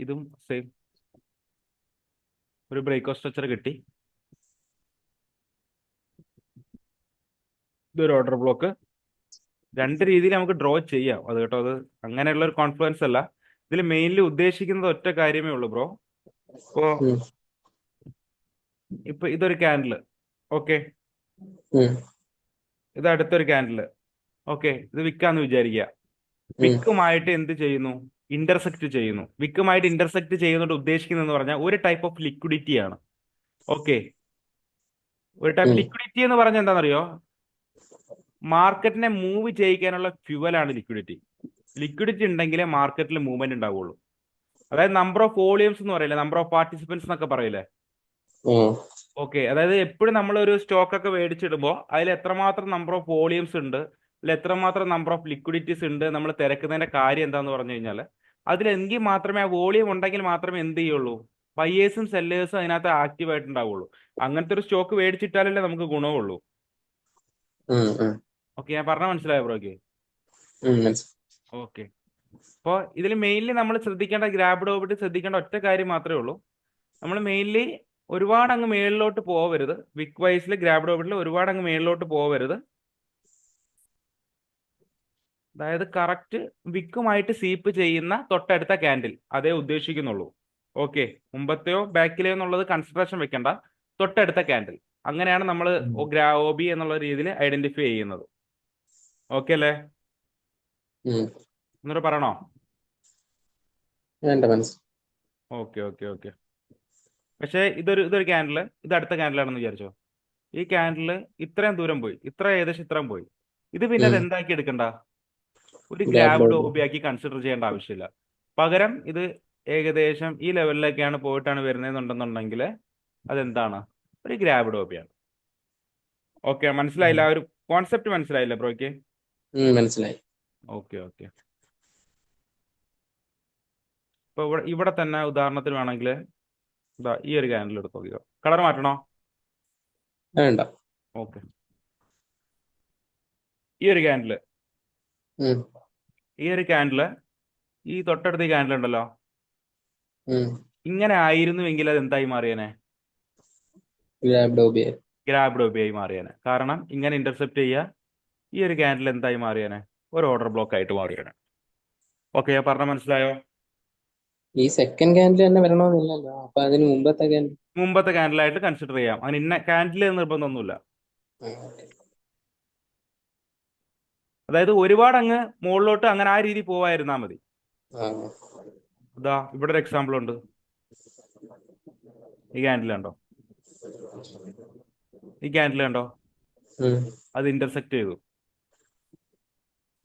ഇതും സെയിം ഒരു ബ്രേക്ക് സ്ട്രക്ചർ കിട്ടി. ഇതൊരു ഓർഡർ ബ്ലോക്ക്. രണ്ട് രീതിയിൽ നമുക്ക് ഡ്രോ ചെയ്യാം അത് കേട്ടോ. അത് അങ്ങനെയുള്ള ഒരു കോൺഫിഡൻസ് അല്ല. ഇതിൽ മെയിൻലി ഉദ്ദേശിക്കുന്നത് ഒറ്റ കാര്യമേ ഉള്ളൂ ബ്രോ. ഇപ്പൊ ഇതൊരു ക്യാൻഡിൽ. ഓക്കെ, ഇത് അടുത്തൊരു ക്യാൻഡിൽ. ഓക്കെ, ഇത് വിക്കാന്ന് വിചാരിക്കുക. വിക്കുമായിട്ട് എന്ത് ചെയ്യുന്നു? ഇന്റർസെക്ട് ചെയ്യുന്നു. വിക്കുമായിട്ട് ഇന്റർസെക്ട് ചെയ്യുന്നതുകൊണ്ട് ഉദ്ദേശിക്കുന്നതെന്ന് പറഞ്ഞാൽ ഒരു ടൈപ്പ് ഓഫ് ലിക്വിഡിറ്റി ആണ്. ഓക്കെ, ഒരു ടൈപ്പ് ലിക്വിഡിറ്റി എന്ന് പറഞ്ഞാൽ എന്താണെന്നറിയോ? മാർക്കറ്റിനെ മൂവ് ചെയ്യിക്കാനുള്ള ഫ്യുവലാണ് ലിക്വിഡിറ്റി. ലിക്വിഡിറ്റി ഉണ്ടെങ്കിലേ മാർക്കറ്റിൽ മൂവ്മെന്റ് ഉണ്ടാവുള്ളൂ. അതായത് നമ്പർ ഓഫ് വോളിയംസ് എന്ന് പറയില്ലേ, നമ്പർ ഓഫ് പാർട്ടിസിപ്പൻസ് എന്നൊക്കെ പറയില്ലേ? ഓക്കെ, അതായത് എപ്പോഴും നമ്മൾ ഒരു സ്റ്റോക്ക് ഒക്കെ മേടിച്ചിടുമ്പോൾ അതിൽ എത്രമാത്രം നമ്പർ ഓഫ് വോളിയംസ് ഉണ്ട്, അതിൽ എത്രമാത്രം നമ്പർ ഓഫ് ലിക്വിഡിറ്റീസ് ഉണ്ട്, നമ്മൾ തിരക്കുന്നതിന്റെ കാര്യം എന്താന്ന് പറഞ്ഞു കഴിഞ്ഞാൽ അതിലെങ്കിൽ മാത്രമേ ആ വോളിയം ഉണ്ടെങ്കിൽ മാത്രമേ എന്ത് ചെയ്യുള്ളൂ, ബയേഴ്സും സെല്ലേഴ്സും അതിനകത്ത് ആക്റ്റീവ് ആയിട്ടുണ്ടാവുള്ളൂ. അങ്ങനത്തെ ഒരു സ്റ്റോക്ക് മേടിച്ചിട്ടാലല്ലേ നമുക്ക് ഗുണമുള്ളൂ. ഓക്കെ, ഞാൻ പറഞ്ഞ മനസ്സിലായോ ബ്രോക്ക്? ഓക്കെ, അപ്പോൾ ഇതിൽ മെയിൻലി നമ്മൾ ശ്രദ്ധിക്കേണ്ട, ഗ്രാബ്ഡ് ഓർബിറ്റ് ശ്രദ്ധിക്കേണ്ട ഒറ്റ കാര്യം മാത്രമേ ഉള്ളൂ. നമ്മൾ മെയിൻലി ഒരുപാട് അങ്ങ് മേളിലോട്ട് പോവരുത്. വിക്ക് വൈസിൽ ഗ്രാബ്ഡ് ഓർബിറ്റിൽ ഒരുപാട് അങ്ങ് മേളിലോട്ട് പോവരുത്. അതായത് കറക്റ്റ് വിക്കുമായിട്ട് സീപ്പ് ചെയ്യുന്ന തൊട്ടടുത്ത ക്യാൻഡിൽ അതേ ഉദ്ദേശിക്കുന്നുള്ളൂ. ഓക്കെ, മുമ്പത്തെയോ ബാക്കിലെയോ എന്നുള്ളത് കൺസിഡറേഷൻ വെക്കേണ്ട. തൊട്ടടുത്ത ക്യാൻഡിൽ, അങ്ങനെയാണ് നമ്മൾ OB എന്നുള്ള രീതിയിൽ ഐഡന്റിഫൈ ചെയ്യുന്നത്. ഓക്കെ അല്ലേ? എന്നിട്ട് പറയണോ? Okay okay okay. പക്ഷേ ഇതൊരു ക്യാൻഡിൽ, ഇത് അടുത്ത ക്യാൻഡിലാണെന്ന് വിചാരിച്ചോ. ഈ ക്യാൻഡിൽ ഇത്രയും ദൂരം പോയി, ഏകദേശം ഇത്രയും പോയി. ഇത് പിന്നെ അത് എന്താക്കി എടുക്കണ്ട, ഒരു ഗ്രാബ്ഡ് OB ആക്കി കൺസിഡർ ചെയ്യേണ്ട ആവശ്യമില്ല. പകരം ഇത് ഏകദേശം ഈ ലെവലിലേക്കാണ് പോയിട്ടാണ് വരുന്നതെന്നുണ്ടെന്നുണ്ടെങ്കിൽ അതെന്താണ്, ഒരു ഗ്രാബ്ഡ് OB ആണ്. ഓക്കെ, മനസ്സിലായില്ല? ആ ഒരു കോൺസെപ്റ്റ് മനസ്സിലായില്ല ബ്രോയ്ക്ക്? മനസ്സിലായി. Okay okay. ഇപ്പൊ ഇവിടെ തന്നെ ഉദാഹരണത്തിന് വേണമെങ്കിൽ ഈ ഒരു ക്യാൻഡിൽ എടുത്ത് നോക്കിയോ. കളർ മാറ്റണോ? വേണ്ട. ഓക്കെ, ഈ ഒരു ക്യാൻഡിൽ ഈ തൊട്ടടുത്ത ഈ ക്യാൻഡിൽ ഉണ്ടല്ലോ, ഇങ്ങനെ ആയിരുന്നുവെങ്കിൽ അത് എന്തായി മാറിയേനെ? ഗ്രാബ്ഡ് OB ആയി മാറിയേനെ. കാരണം ഇങ്ങനെ ഇന്റർസെപ്റ്റ് ചെയ്യുക, ഈ ഒരു ക്യാൻഡിൽ എന്തായി മാറിയേനെ? ഒരു ഓർഡർ ബ്ലോക്ക് ആയിട്ട് മാറിയേനെ. ഓക്കെ, പറഞ്ഞ മനസ്സിലായോ? ഈ സെക്കൻഡ് ക്യാൻഡിൽ തന്നെ വരണമെന്നില്ലല്ലോ. അപ്പൊ അതിന് മുമ്പത്തെ ക്യാൻഡിലായിട്ട് കൺസിഡർ ചെയ്യാം. അതിന് ഇന്ന ക്യാൻഡിൽ നിർബന്ധമൊന്നുമില്ല. അതായത് ഒരുപാട് അങ്ങ് മുകളിലോട്ട് അങ്ങനെ ആ രീതി പോവായിരുന്നാൽ മതി. ഇതാ ഇവിടെ ഒരു എക്സാമ്പിൾ ഉണ്ട്. ഈ ക്യാൻഡിൽ കണ്ടോ? ഈ ക്യാൻഡിൽ കണ്ടോ? അത് ഇന്റർസെക്ട് ചെയ്തു.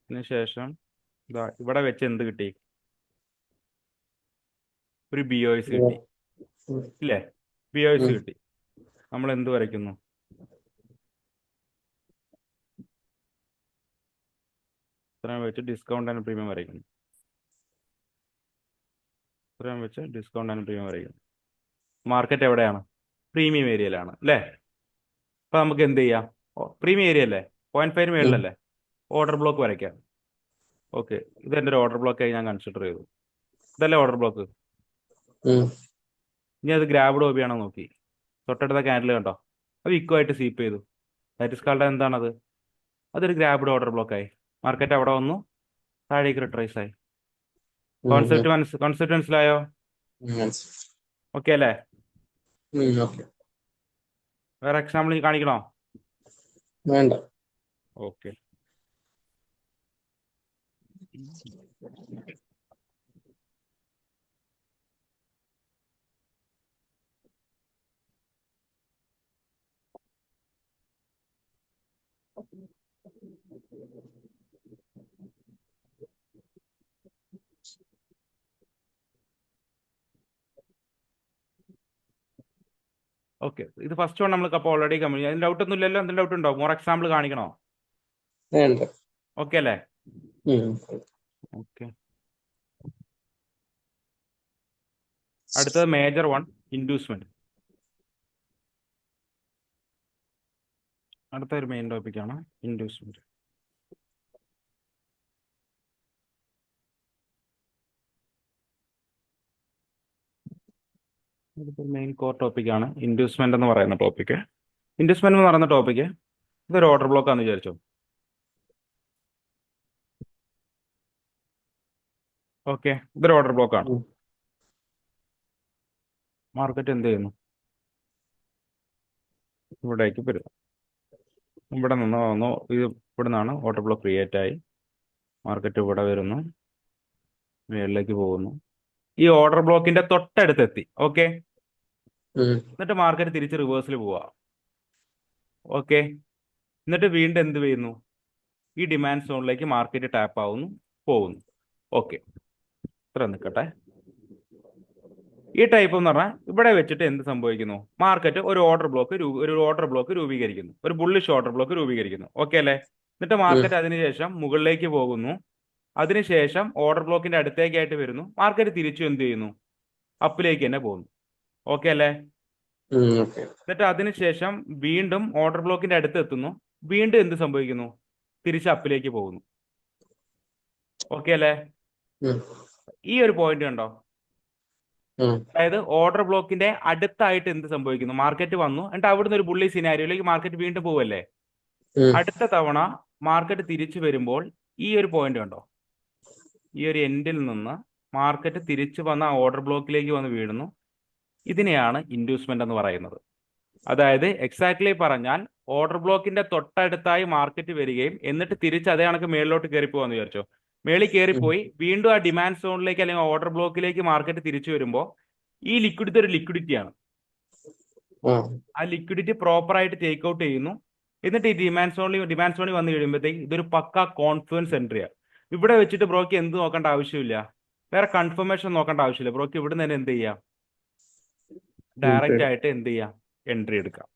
അതിനുശേഷം ഇതാ ഇവിടെ വെച്ച് എന്ത് കിട്ടി? ഒരു BOS കിട്ടി, ഇല്ലേ? BOS കിട്ടി. നമ്മൾ എന്ത് വരയ്ക്കുന്നു? ഇത്രയും വെച്ച് ഡിസ്കൗണ്ട് ആൻഡ് പ്രീമിയം വരയ്ക്കുന്നു. ഇത്രയും വെച്ച് ഡിസ്കൗണ്ട് ആൻഡ് പ്രീമിയം വരയ്ക്കുന്നു. മാർക്കറ്റ് എവിടെയാണ്? പ്രീമിയം ഏരിയയിലാണ്, അല്ലേ? അപ്പൊ നമുക്ക് എന്ത് ചെയ്യാം? പ്രീമിയം ഏരിയ അല്ലേ? 0.5 മേളിലല്ലേ? ഓർഡർ ബ്ലോക്ക് വരയ്ക്കാം. ഓക്കെ, ഇത് എൻ്റെ ഒരു ഓർഡർ ബ്ലോക്കായി ഞാൻ കൺസിഡർ ചെയ്തു. ഇതല്ലേ ഓർഡർ ബ്ലോക്ക്? ഇനി അത് ഗ്രാബ്ഡ് OB ആണോ നോക്കി. തൊട്ടടുത്ത ക്യാൻഡിൽ കണ്ടോ? അത് ഇക്വലായിട്ട് സ്വീപ്പ് ചെയ്തു. ദാറ്റ് ഇസ് കാൾഡ് എന്താണത്? അതൊരു ഗ്രാബ്ഡ് ഓർഡർ ബ്ലോക്കായി. മാർക്കറ്റ് അവിടെ വന്നു, താഴേക്ക് റിട്രേസ് ആയി. കോൺസെപ്റ്റ് മനസ്സിലായോ? ഓക്കെ അല്ലേ? വേറെ എക്സാമ്പിൾ കാണിക്കണോ? വേണ്ട. ഓക്കെ. ഓക്കെ, ഇത് ഫസ്റ്റ് വൺ നമ്മൾ അപ്പോൾ ഓൾറെഡി കമ്പനി. അതിന് ഡൗട്ട് ഒന്നും ഇല്ലല്ലോ? എന്തെങ്കിലും ഡൗട്ട് ഉണ്ടോ? മോർ എക്സാമ്പിൾ കാണിക്കണോ? വേണ്ട. ഓക്കെ അല്ലേ? ഓക്കെ. അടുത്തത് മേജർ വൺ, ഇൻഡ്യൂസ്മെന്റ്. അടുത്ത ഒരു മെയിൻ ടോപ്പിക്കാണ് ഇൻഡ്യൂസ്മെന്റ്. ഇതിപ്പോൾ മെയിൻ കോർ ടോപ്പിക്കാണ് ഇൻഡ്യൂസ്മെന്റ് എന്ന് പറയുന്ന ടോപ്പിക്ക്. ഇൻഡ്യൂസ്മെന്റ് എന്ന് പറയുന്ന ടോപ്പിക്ക് ഇതൊരു ഓർഡർ ബ്ലോക്ക് ആണെന്ന് വിചാരിച്ചോ. ഓക്കെ, ഇതൊരു ഓർഡർ ബ്ലോക്ക് ആണ്. മാർക്കറ്റ് എന്ത് ചെയ്യുന്നു? ഇവിടേക്ക് വരും. ഇവിടെ നിന്ന് വന്നു, ഇവിടെ നിന്നാണ് ഓർഡർ ബ്ലോക്ക് ക്രിയേറ്റ് ആയി. മാർക്കറ്റ് ഇവിടെ വരുന്നു, മുകളിലേക്ക് പോകുന്നു. ഈ ഓർഡർ ബ്ലോക്കിന്റെ തൊട്ടടുത്തെത്തി. ഓക്കെ, എന്നിട്ട് മാർക്കറ്റ് തിരിച്ച് റിവേഴ്സിൽ പോവാ. ഓക്കെ, എന്നിട്ട് വീണ്ടും എന്ത് ചെയ്യുന്നു? ഈ ഡിമാൻഡ് സോണിലേക്ക് മാർക്കറ്റ് ടാപ്പ് ആവുന്നു, പോകുന്നു. ഓക്കെ, ഇത്ര നിൽക്കട്ടെ. ഈ ടൈപ്പ് എന്ന് പറഞ്ഞാൽ ഇവിടെ വെച്ചിട്ട് എന്ത് സംഭവിക്കുന്നു? മാർക്കറ്റ് ഒരു ഓർഡർ ബ്ലോക്ക് രൂപീകരിക്കുന്നു, ഒരു ബുള്ളിഷ് ഓർഡർ ബ്ലോക്ക് രൂപീകരിക്കുന്നു. ഓക്കെ അല്ലേ? എന്നിട്ട് മാർക്കറ്റ് അതിനുശേഷം മുകളിലേക്ക് പോകുന്നു. അതിനുശേഷം ഓർഡർ ബ്ലോക്കിന്റെ അടുത്തേക്കായിട്ട് വരുന്നു. മാർക്കറ്റ് തിരിച്ചു എന്ത് ചെയ്യുന്നു? അപ്പിലേക്ക് തന്നെ പോകുന്നു. ഓക്കെ അല്ലേ? എന്നിട്ട് അതിനുശേഷം വീണ്ടും ഓർഡർ ബ്ലോക്കിന്റെ അടുത്ത് എത്തുന്നു. വീണ്ടും എന്ത് സംഭവിക്കുന്നു? തിരിച്ച് അപ്പിലേക്ക് പോകുന്നു. ഓക്കെ അല്ലേ? ഈ ഒരു പോയിന്റ് കണ്ടോ? അതായത് ഓർഡർ ബ്ലോക്കിന്റെ അടുത്തായിട്ട് എന്ത് സംഭവിക്കുന്നു? മാർക്കറ്റ് വന്നു, എന്നിട്ട് അവിടുന്ന് ഒരു ബുള്ളി സിനാരിയോയിലേക്ക് മാർക്കറ്റ് വീണ്ടും പോവല്ലേ? അടുത്ത തവണ മാർക്കറ്റ് തിരിച്ചു വരുമ്പോൾ ഈ ഒരു പോയിന്റ് കണ്ടോ? ഈ ഒരു എൻഡിൽ നിന്ന് മാർക്കറ്റ് തിരിച്ചു വന്ന ഓർഡർ ബ്ലോക്കിലേക്ക് വന്ന് വീഴുന്നു. ഇതിനെയാണ് ഇൻഡ്യൂസ്മെന്റ് എന്ന് പറയുന്നത്. അതായത് എക്സാക്ട്ലി പറഞ്ഞാൽ ഓർഡർ ബ്ലോക്കിന്റെ തൊട്ടടുത്തായി മാർക്കറ്റ് വരികയും എന്നിട്ട് തിരിച്ച് അതേ കണക്ക് മേളിലോട്ട് കയറി പോകാന്ന് വിചാരിച്ചോ. മേളിൽ കയറിപ്പോയി വീണ്ടും ആ ഡിമാൻഡ് സോണിലേക്ക് അല്ലെങ്കിൽ ഓർഡർ ബ്ലോക്കിലേക്ക് മാർക്കറ്റ് തിരിച്ചു വരുമ്പോൾ ഈ ലിക്വിഡിറ്റി ഒരു ലിക്വിഡിറ്റിയാണ്. ആ ലിക്വിഡിറ്റി പ്രോപ്പർ ആയിട്ട് ടേക്ക് ഔട്ട് ചെയ്യുന്നു. എന്നിട്ട് ഈ ഡിമാൻഡ് സോണിൽ വന്നു കഴിയുമ്പോഴത്തേക്ക് ഇതൊരു പക്ക കോൺഫിഡൻസ് എൻട്രിയാണ്. ഇവിടെ വെച്ചിട്ട് ബ്രോക്ക് എന്ത് നോക്കേണ്ട ആവശ്യമില്ല, വേറെ കൺഫർമേഷൻ നോക്കേണ്ട ആവശ്യമില്ല. ബ്രോക്ക് ഇവിടെ നിന്ന് എന്ത് ചെയ്യാം? ഡയറക്റ്റ് ആയിട്ട് എന്ത് ചെയ്യാം? എൻട്രി എടുക്കാം.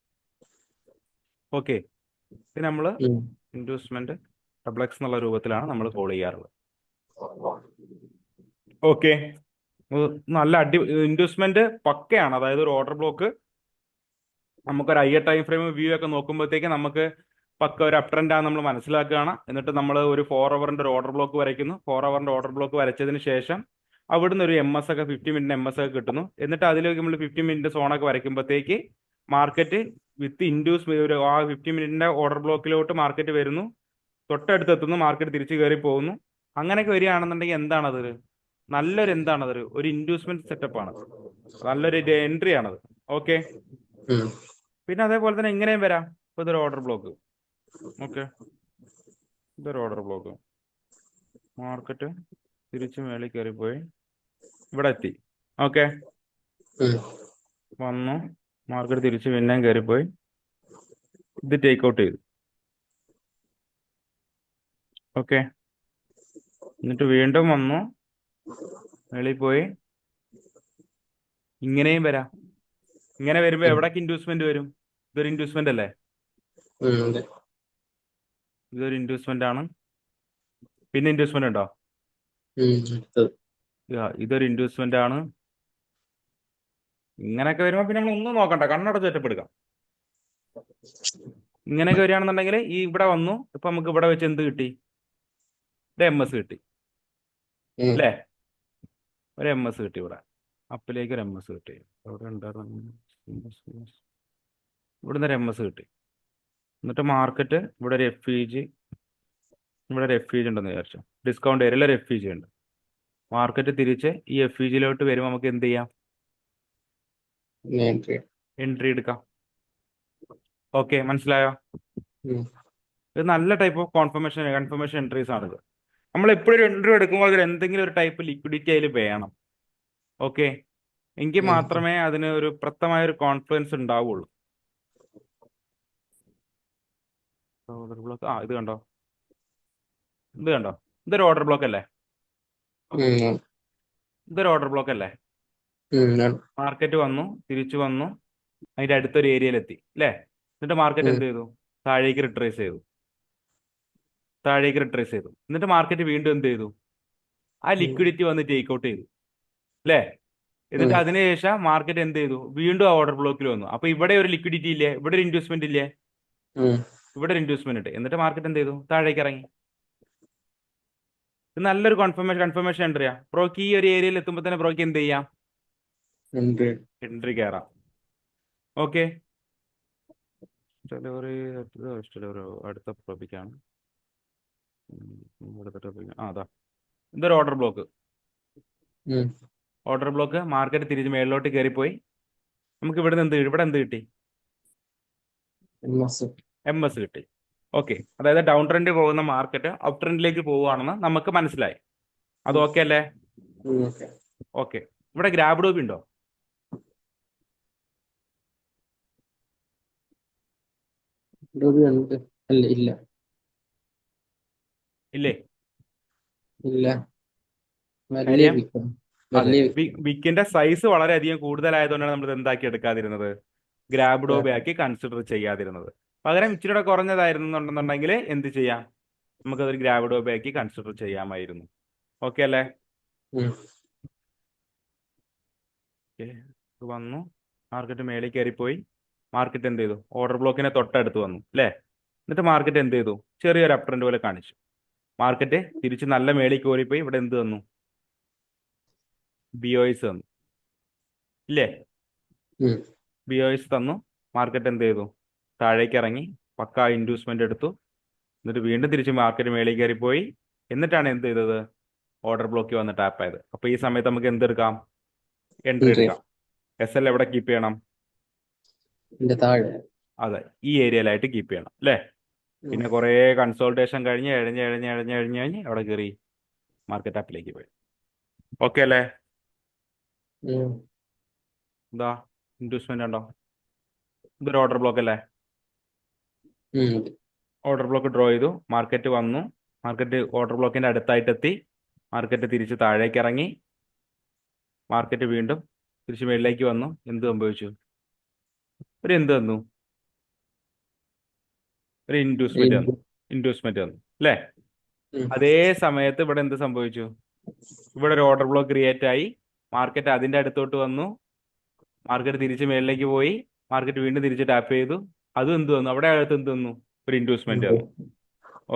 ഓക്കെ, ഇത് നമ്മൾ ഇൻഡ്യൂസ്മെന്റ് ഡബിൾ എക്സ് എന്നുള്ള രൂപത്തിലാണ് നമ്മൾ കോൾ ചെയ്യാറുള്ളത്. ഓക്കെ, നല്ല ഇൻഡ്യൂസ്മെന്റ് പക്കയാണ്. അതായത് ഒരു ഓർഡർ ബ്ലോക്ക് നമുക്കൊരു ഹയർ ടൈം ഫ്രെയിം വ്യൂ ഒക്കെ നോക്കുമ്പോഴത്തേക്ക് നമുക്ക് പക്ക ഒരു അപ് ട്രെൻഡ് ആണ് നമ്മൾ മനസ്സിലാക്കുകയാണ്. എന്നിട്ട് നമ്മൾ ഒരു 4 ഹവറിന്റെ ഒരു ഓർഡർ ബ്ലോക്ക് വരയ്ക്കുന്നു. 4 ഹവറിന്റെ ഓർഡർ ബ്ലോക്ക് വരച്ചതിന് ശേഷം അവിടുന്ന് ഒരു MS ഒക്കെ 50 മിനിറ്റ് MS ഒക്കെ കിട്ടുന്നു. എന്നിട്ട് അതിലേക്ക് നമ്മൾ 50 മിനിറ്റ് സോണൊക്കെ വരയ്ക്കുമ്പോഴത്തേക്ക് മാർക്കറ്റ് വിത്ത് ഇൻഡ്യൂസ് ആ 50 മിനിറ്റിന്റെ ഓർഡർ ബ്ലോക്കിലോട്ട് മാർക്കറ്റ് വരുന്നു, തൊട്ടടുത്ത് എത്തുന്നു, മാർക്കറ്റ് തിരിച്ചു കയറി പോകുന്നു. അങ്ങനെയൊക്കെ വരികയാണെന്നുണ്ടെങ്കിൽ എന്താണത്? നല്ലൊരു എന്താണത്? ഒരു ഇൻഡ്യൂസ്മെന്റ് സെറ്റപ്പ് ആണ്, നല്ലൊരു എൻട്രി ആണത്. ഓക്കെ, പിന്നെ അതേപോലെ തന്നെ ഇങ്ങനെയും വരാം. ഇപ്പൊ ഇതൊരു ഓർഡർ ബ്ലോക്ക്. ഓക്കെ, ഇതൊരു ഓർഡർ ബ്ലോക്ക്. മാർക്കറ്റ് തിരിച്ച് മേളിൽ കയറിപ്പോയി ഇവിടെ എത്തി. ഓക്കെ, വന്നു. മാർക്കറ്റ് തിരിച്ച് പിന്നെയും കയറിപ്പോയി ഇത് ടേക്ക് ഔട്ട് ചെയ്തു. ഓക്കെ, എന്നിട്ട് വീണ്ടും വന്നു, മേളിൽ പോയി. ഇങ്ങനെയും വരാം. ഇങ്ങനെ വരുമ്പോ എവിടേക്ക് ഇൻഡ്യൂസ്മെന്റ് വരും? ഇതൊരു ഇൻഡ്യൂസ്മെന്റ് അല്ലേ? ഇതൊരു ഇൻഡ്യൂസ്മെന്റ് ആണ്. പിന്നെ ഇൻഡ്യൂസ്മെന്റ് ഉണ്ടോ? ഇതൊരു ഇൻഡ്യൂസ്മെന്റ് ആണ്. ഇങ്ങനെയൊക്കെ വരുമ്പോ പിന്നെ നമ്മൾ ഒന്നും നോക്കണ്ട, കണ്ണടച്ച് സെറ്റപ്പ് എടുക്കാം. ഇങ്ങനെയൊക്കെ വരികയാണെന്നുണ്ടെങ്കിൽ ഈ ഇവിടെ വന്നു. ഇപ്പൊ നമുക്ക് ഇവിടെ വെച്ച് എന്ത് കിട്ടി? ഒരു MS കിട്ടി അല്ലേ? ഒരു MS കിട്ടി. ഇവിടെ അപ്പിലേക്ക് ഒരു MS കിട്ടി. ഇവിടെ ഉണ്ടായിരുന്നു ഇവിടുന്ന് ഒരു MS കിട്ടി. എന്നിട്ട് മാർക്കറ്റ് ഇവിടെ ഒരു FEG, ഇവിടെ ഒരു FEG ഉണ്ടെന്ന് വിചാരിച്ചു. ഡിസ്കൗണ്ട് ഏരിയയിൽ ഒരു FEG ഉണ്ട്. മാർക്കറ്റ് തിരിച്ച് ഈ FEGയിലോട്ട് വരുമ്പോൾ നമുക്ക് എന്ത് ചെയ്യാം? എൻട്രി എടുക്കാം. ഓക്കെ, മനസ്സിലായോ? ഇത് നല്ല ടൈപ്പ് ഓഫ് കൺഫർമേഷൻ എൻട്രീസ് ആണിത്. നമ്മൾ എപ്പോഴും ഒരു എൻട്രി എടുക്കുമ്പോൾ അതിൽ എന്തെങ്കിലും ഒരു ടൈപ്പ് ലിക്വിഡിറ്റി അതിൽ വേണം. ഓക്കെ, എങ്കിൽ മാത്രമേ അതിന് ഒരു പ്രത്യമായ ഒരു കോൺഫിഡൻസ് ഉണ്ടാവുള്ളൂ. Order block. ഇത് കണ്ടോ, ഇത് കണ്ടോ, ഇതൊരു ഓർഡർ ബ്ലോക്ക് അല്ലേ? ഇതൊരു ഓർഡർ ബ്ലോക്ക് അല്ലേ? മാർക്കറ്റ് വന്നു, തിരിച്ചു വന്നു, അതിന്റെ അടുത്തൊരു ഏരിയയിലെത്തി അല്ലേ? എന്നിട്ട് മാർക്കറ്റ് എന്ത് ചെയ്തു? താഴേക്ക് റിട്രേസ് ചെയ്തു. എന്നിട്ട് മാർക്കറ്റ് വീണ്ടും എന്ത് ചെയ്തു? ആ ലിക്വിഡിറ്റി വന്ന് ടേക്ക് ഔട്ട് ചെയ്തു അല്ലേ? എന്നിട്ട് അതിനുശേഷം മാർക്കറ്റ് എന്ത് ചെയ്തു? വീണ്ടും ആ ഓർഡർ ബ്ലോക്കിൽ വന്നു. അപ്പൊ ഇവിടെ ഒരു ലിക്വിഡിറ്റി ഇല്ലേ? ഇവിടെ ഒരു ഇൻവെസ്റ്റ്മെന്റ് ഇല്ലേ? ഇവിടെ ഒരു ഇൻവെസ്റ്റ്മെന്റ് ഉണ്ട്. എന്നിട്ട് മാർക്കറ്റ് എന്ത് ചെയ്തു? താഴേക്ക് ഇറങ്ങി. ഇത് നല്ലൊരു കൺഫർമേഷൻ എൻട്രിയാ. ബ്രോക്ക് ഈ ഒരു ഏരിയയിൽ എത്തുമ്പോൾ തന്നെ ബ്രോക്ക് എന്ത് ചെയ്യാം? എൻട്രി കയറാം. ഓക്കെ, ഡെലിവറി അടുത്ത ടോപ്പിക്കാണ്. അതാ ഇതൊരു ഓർഡർ ബ്ലോക്ക്. മാർക്കറ്റ് തിരിച്ച് മേളിലോട്ട് കയറിപ്പോയി. നമുക്ക് ഇവിടെ എന്ത് കിട്ടി? MS കിട്ടി. ഓക്കെ, അതായത് ഡൗൺ ട്രെൻഡ് പോകുന്ന മാർക്കറ്റ് അപ് ട്രെൻഡിലേക്ക് പോവുകയാണെന്ന് നമുക്ക് മനസ്സിലായി. അത് ഓക്കെ അല്ലേ? ഓക്കെ, ഇവിടെ ഗ്രാബ് ഡോബി ഉണ്ടോ? ഇല്ലേ? കാര്യം അതെ, വിക്കിന്റെ സൈസ് വളരെയധികം കൂടുതലായതുകൊണ്ടാണ് നമ്മൾ എന്താക്കി എടുക്കാതിരുന്നത്? ഗ്രാബ് ഡോബി ആക്കി കൺസിഡർ ചെയ്യാതിരുന്നത്. പകരം ഇച്ചിരി കുറഞ്ഞതായിരുന്നുണ്ടെന്നുണ്ടെങ്കിൽ എന്ത് ചെയ്യാം? നമുക്കതൊരു ഗ്രാബ് ഡോബി ആക്കി കൺസിഡർ ചെയ്യാമായിരുന്നു. ഓക്കെ അല്ലേ? വന്നു, മാർക്കറ്റ് മേളിൽ കയറിപ്പോയി. മാർക്കറ്റ് എന്ത് ചെയ്തു? ഓർഡർ ബ്ലോക്കിനെ തൊട്ടടുത്ത് വന്നു അല്ലേ? എന്നിട്ട് മാർക്കറ്റ് എന്ത് ചെയ്തു? ചെറിയൊരു അപ് ട്രെൻഡ് പോലെ കാണിച്ചു. മാർക്കറ്റ് തിരിച്ച് നല്ല മേളിൽ കയറിപ്പോയി. ഇവിടെ എന്ത് തന്നു? BOS തന്നു ഇല്ലേ? BOS തന്നു. മാർക്കറ്റ് എന്ത് ചെയ്തു? താഴേക്ക് ഇറങ്ങി, പക്കാ ഇൻഡ്യൂസ്മെന്റ് എടുത്തു. എന്നിട്ട് വീണ്ടും തിരിച്ച് മാർക്കറ്റ് മേളിൽ കയറിപ്പോയി. എന്നിട്ടാണ് എന്ത് ചെയ്തത്? ഓർഡർ ബ്ലോക്ക് വന്ന് ടാപ്പ് ആയത്. അപ്പൊ ഈ സമയത്ത് നമുക്ക് എന്തെടുക്കാം? എൻട്രി എടുക്കാം. SL എവിടെ കീപ്പ് ചെയ്യണം? അതെ, ഈ ഏരിയയിലായിട്ട് കീപ്പ് ചെയ്യണം അല്ലേ? പിന്നെ കുറെ കൺസോൾട്ടേഷൻ കഴിഞ്ഞ് എഴഞ്ഞ് അവിടെ കയറി മാർക്കറ്റ് അപ്പിലേക്ക് പോയി. ഓക്കെ അല്ലേ? എന്താ ഇൻവെസ്റ്റ്മെന്റ് ഉണ്ടോ? ഇതൊരു ഓർഡർ ബ്ലോക്ക് അല്ലേ? ഓർഡർ ബ്ലോക്ക് ഡ്രോ ചെയ്തു. മാർക്കറ്റ് വന്നു. മാർക്കറ്റ് ഓർഡർ ബ്ലോക്കിന്റെ അടുത്തായിട്ട് എത്തി. മാർക്കറ്റ് തിരിച്ച് താഴേക്ക് ഇറങ്ങി. മാർക്കറ്റ് വീണ്ടും തിരിച്ച് മേളിലേക്ക് വന്നു. എന്ത് സംഭവിച്ചു? എന്ത് തന്നു? ഒരു ഇൻഡ്യൂസ്മെന്റ് തന്നു അല്ലേ? അതേ സമയത്ത് ഇവിടെ എന്ത് സംഭവിച്ചു? ഇവിടെ ഒരു ഓർഡർ ബ്ലോക്ക് ക്രിയേറ്റ് ആയി. മാർക്കറ്റ് അതിന്റെ അടുത്തോട്ട് വന്നു. മാർക്കറ്റ് തിരിച്ച് മേളിലേക്ക് പോയി. മാർക്കറ്റ് വീണ്ടും തിരിച്ച് ടാപ്പ് ചെയ്തു. അതും എന്ത് തന്നു? അവിടെ അകത്ത് എന്ത് തന്നു? ഒരു ഇൻഡ്യൂസ്മെന്റ് തന്നു.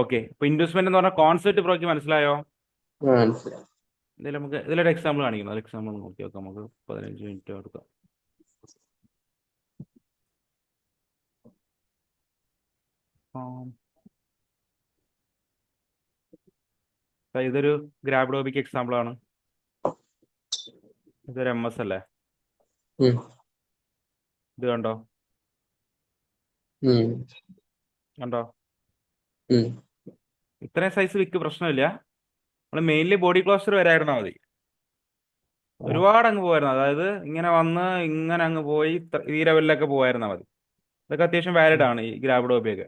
ഓക്കെ, അപ്പൊ ഇൻഡ്യൂസ്മെന്റ് എന്ന് പറഞ്ഞ കോൺസെപ്റ്റ് ബ്രോക്ക് മനസ്സിലായോ? നമുക്ക് ഇതിലൊരു എക്സാമ്പിൾ കാണിക്കണം. ഒരു എക്സാമ്പിൾ നോക്കി നോക്കാം. നമുക്ക് 15 മിനിറ്റ് എടുക്കാം. ഇതൊരു ഗ്രാബ് ഡോബിക്ക് എക്സാമ്പിൾ ആണ്. ഇതൊരു MS അല്ലേ? ഇത് കണ്ടോ? ഇത്രയും സൈസ് വിക്ക് പ്രശ്നമില്ല. നമ്മൾ മെയിൻലി ബോഡി ക്ലോസ്റ്റർ വരായിരുന്നാൽ മതി. ഒരുപാട് അങ്ങ് പോയായിരുന്നു, അതായത് ഇങ്ങനെ വന്ന് ഇങ്ങനെ അങ്ങ് പോയി ഈ ലെവലിലൊക്കെ പോയായിരുന്നാൽ മതി. ഇതൊക്കെ അത്യാവശ്യം വാലിഡ് ആണ് ഈ ഗ്രാബിഡോബിയൊക്കെ.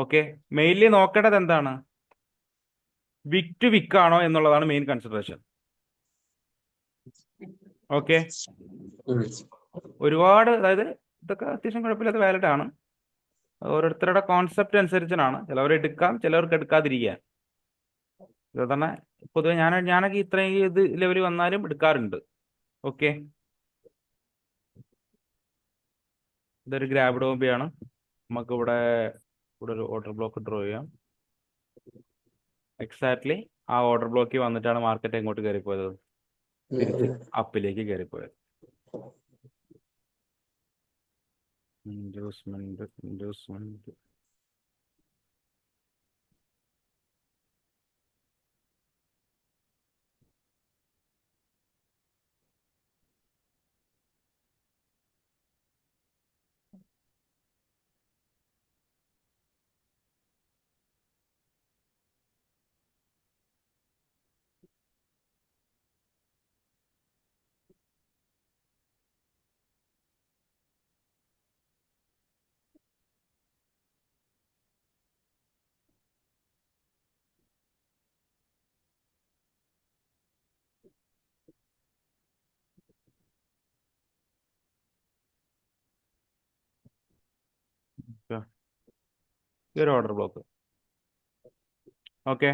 ഓക്കെ, മെയിൻലി നോക്കേണ്ടത് എന്താണ്? വിക്ക് ടു വിക്ക് ആണോ എന്നുള്ളതാണ് മെയിൻ കൺസിഡറേഷൻ. ഓക്കെ, ഒരുപാട്, അതായത് ഇതൊക്കെ അത്യാവശ്യം കുഴപ്പമില്ലാത്ത വാലിഡ് ആണ്. ഓരോരുത്തരുടെ കോൺസെപ്റ്റ് അനുസരിച്ചാണ്, ചിലവർ എടുക്കാം ചിലവർക്ക് എടുക്കാതിരിക്കാം. ഇത് തന്നെ പൊതുവെ ഞാനൊക്കെ ഇത്രയും ഇത് ലെവൽ വന്നാലും എടുക്കാറുണ്ട്. ഓക്കെ, ഇതൊരു ഗ്രാബിഡോബിയാണ്. നമുക്ക് ഇവിടെ ഒരു ഓർഡർ ബ്ലോക്ക് ഡ്രോ ചെയ്യാം. എക്സാക്ട്ലി ആ ഓർഡർ ബ്ലോക്കിൽ വന്നിട്ടാണ് മാർക്കറ്റ് എങ്ങോട്ട് കയറിപ്പോയത്? തിരിച്ച് അപ്പിലേക്ക് കയറിപ്പോയത്. ഇൻഡ്യൂസ്മെന്റ് ഈ ഒരു ഓർഡർ ബ്ലോക്ക്. ഓക്കെ,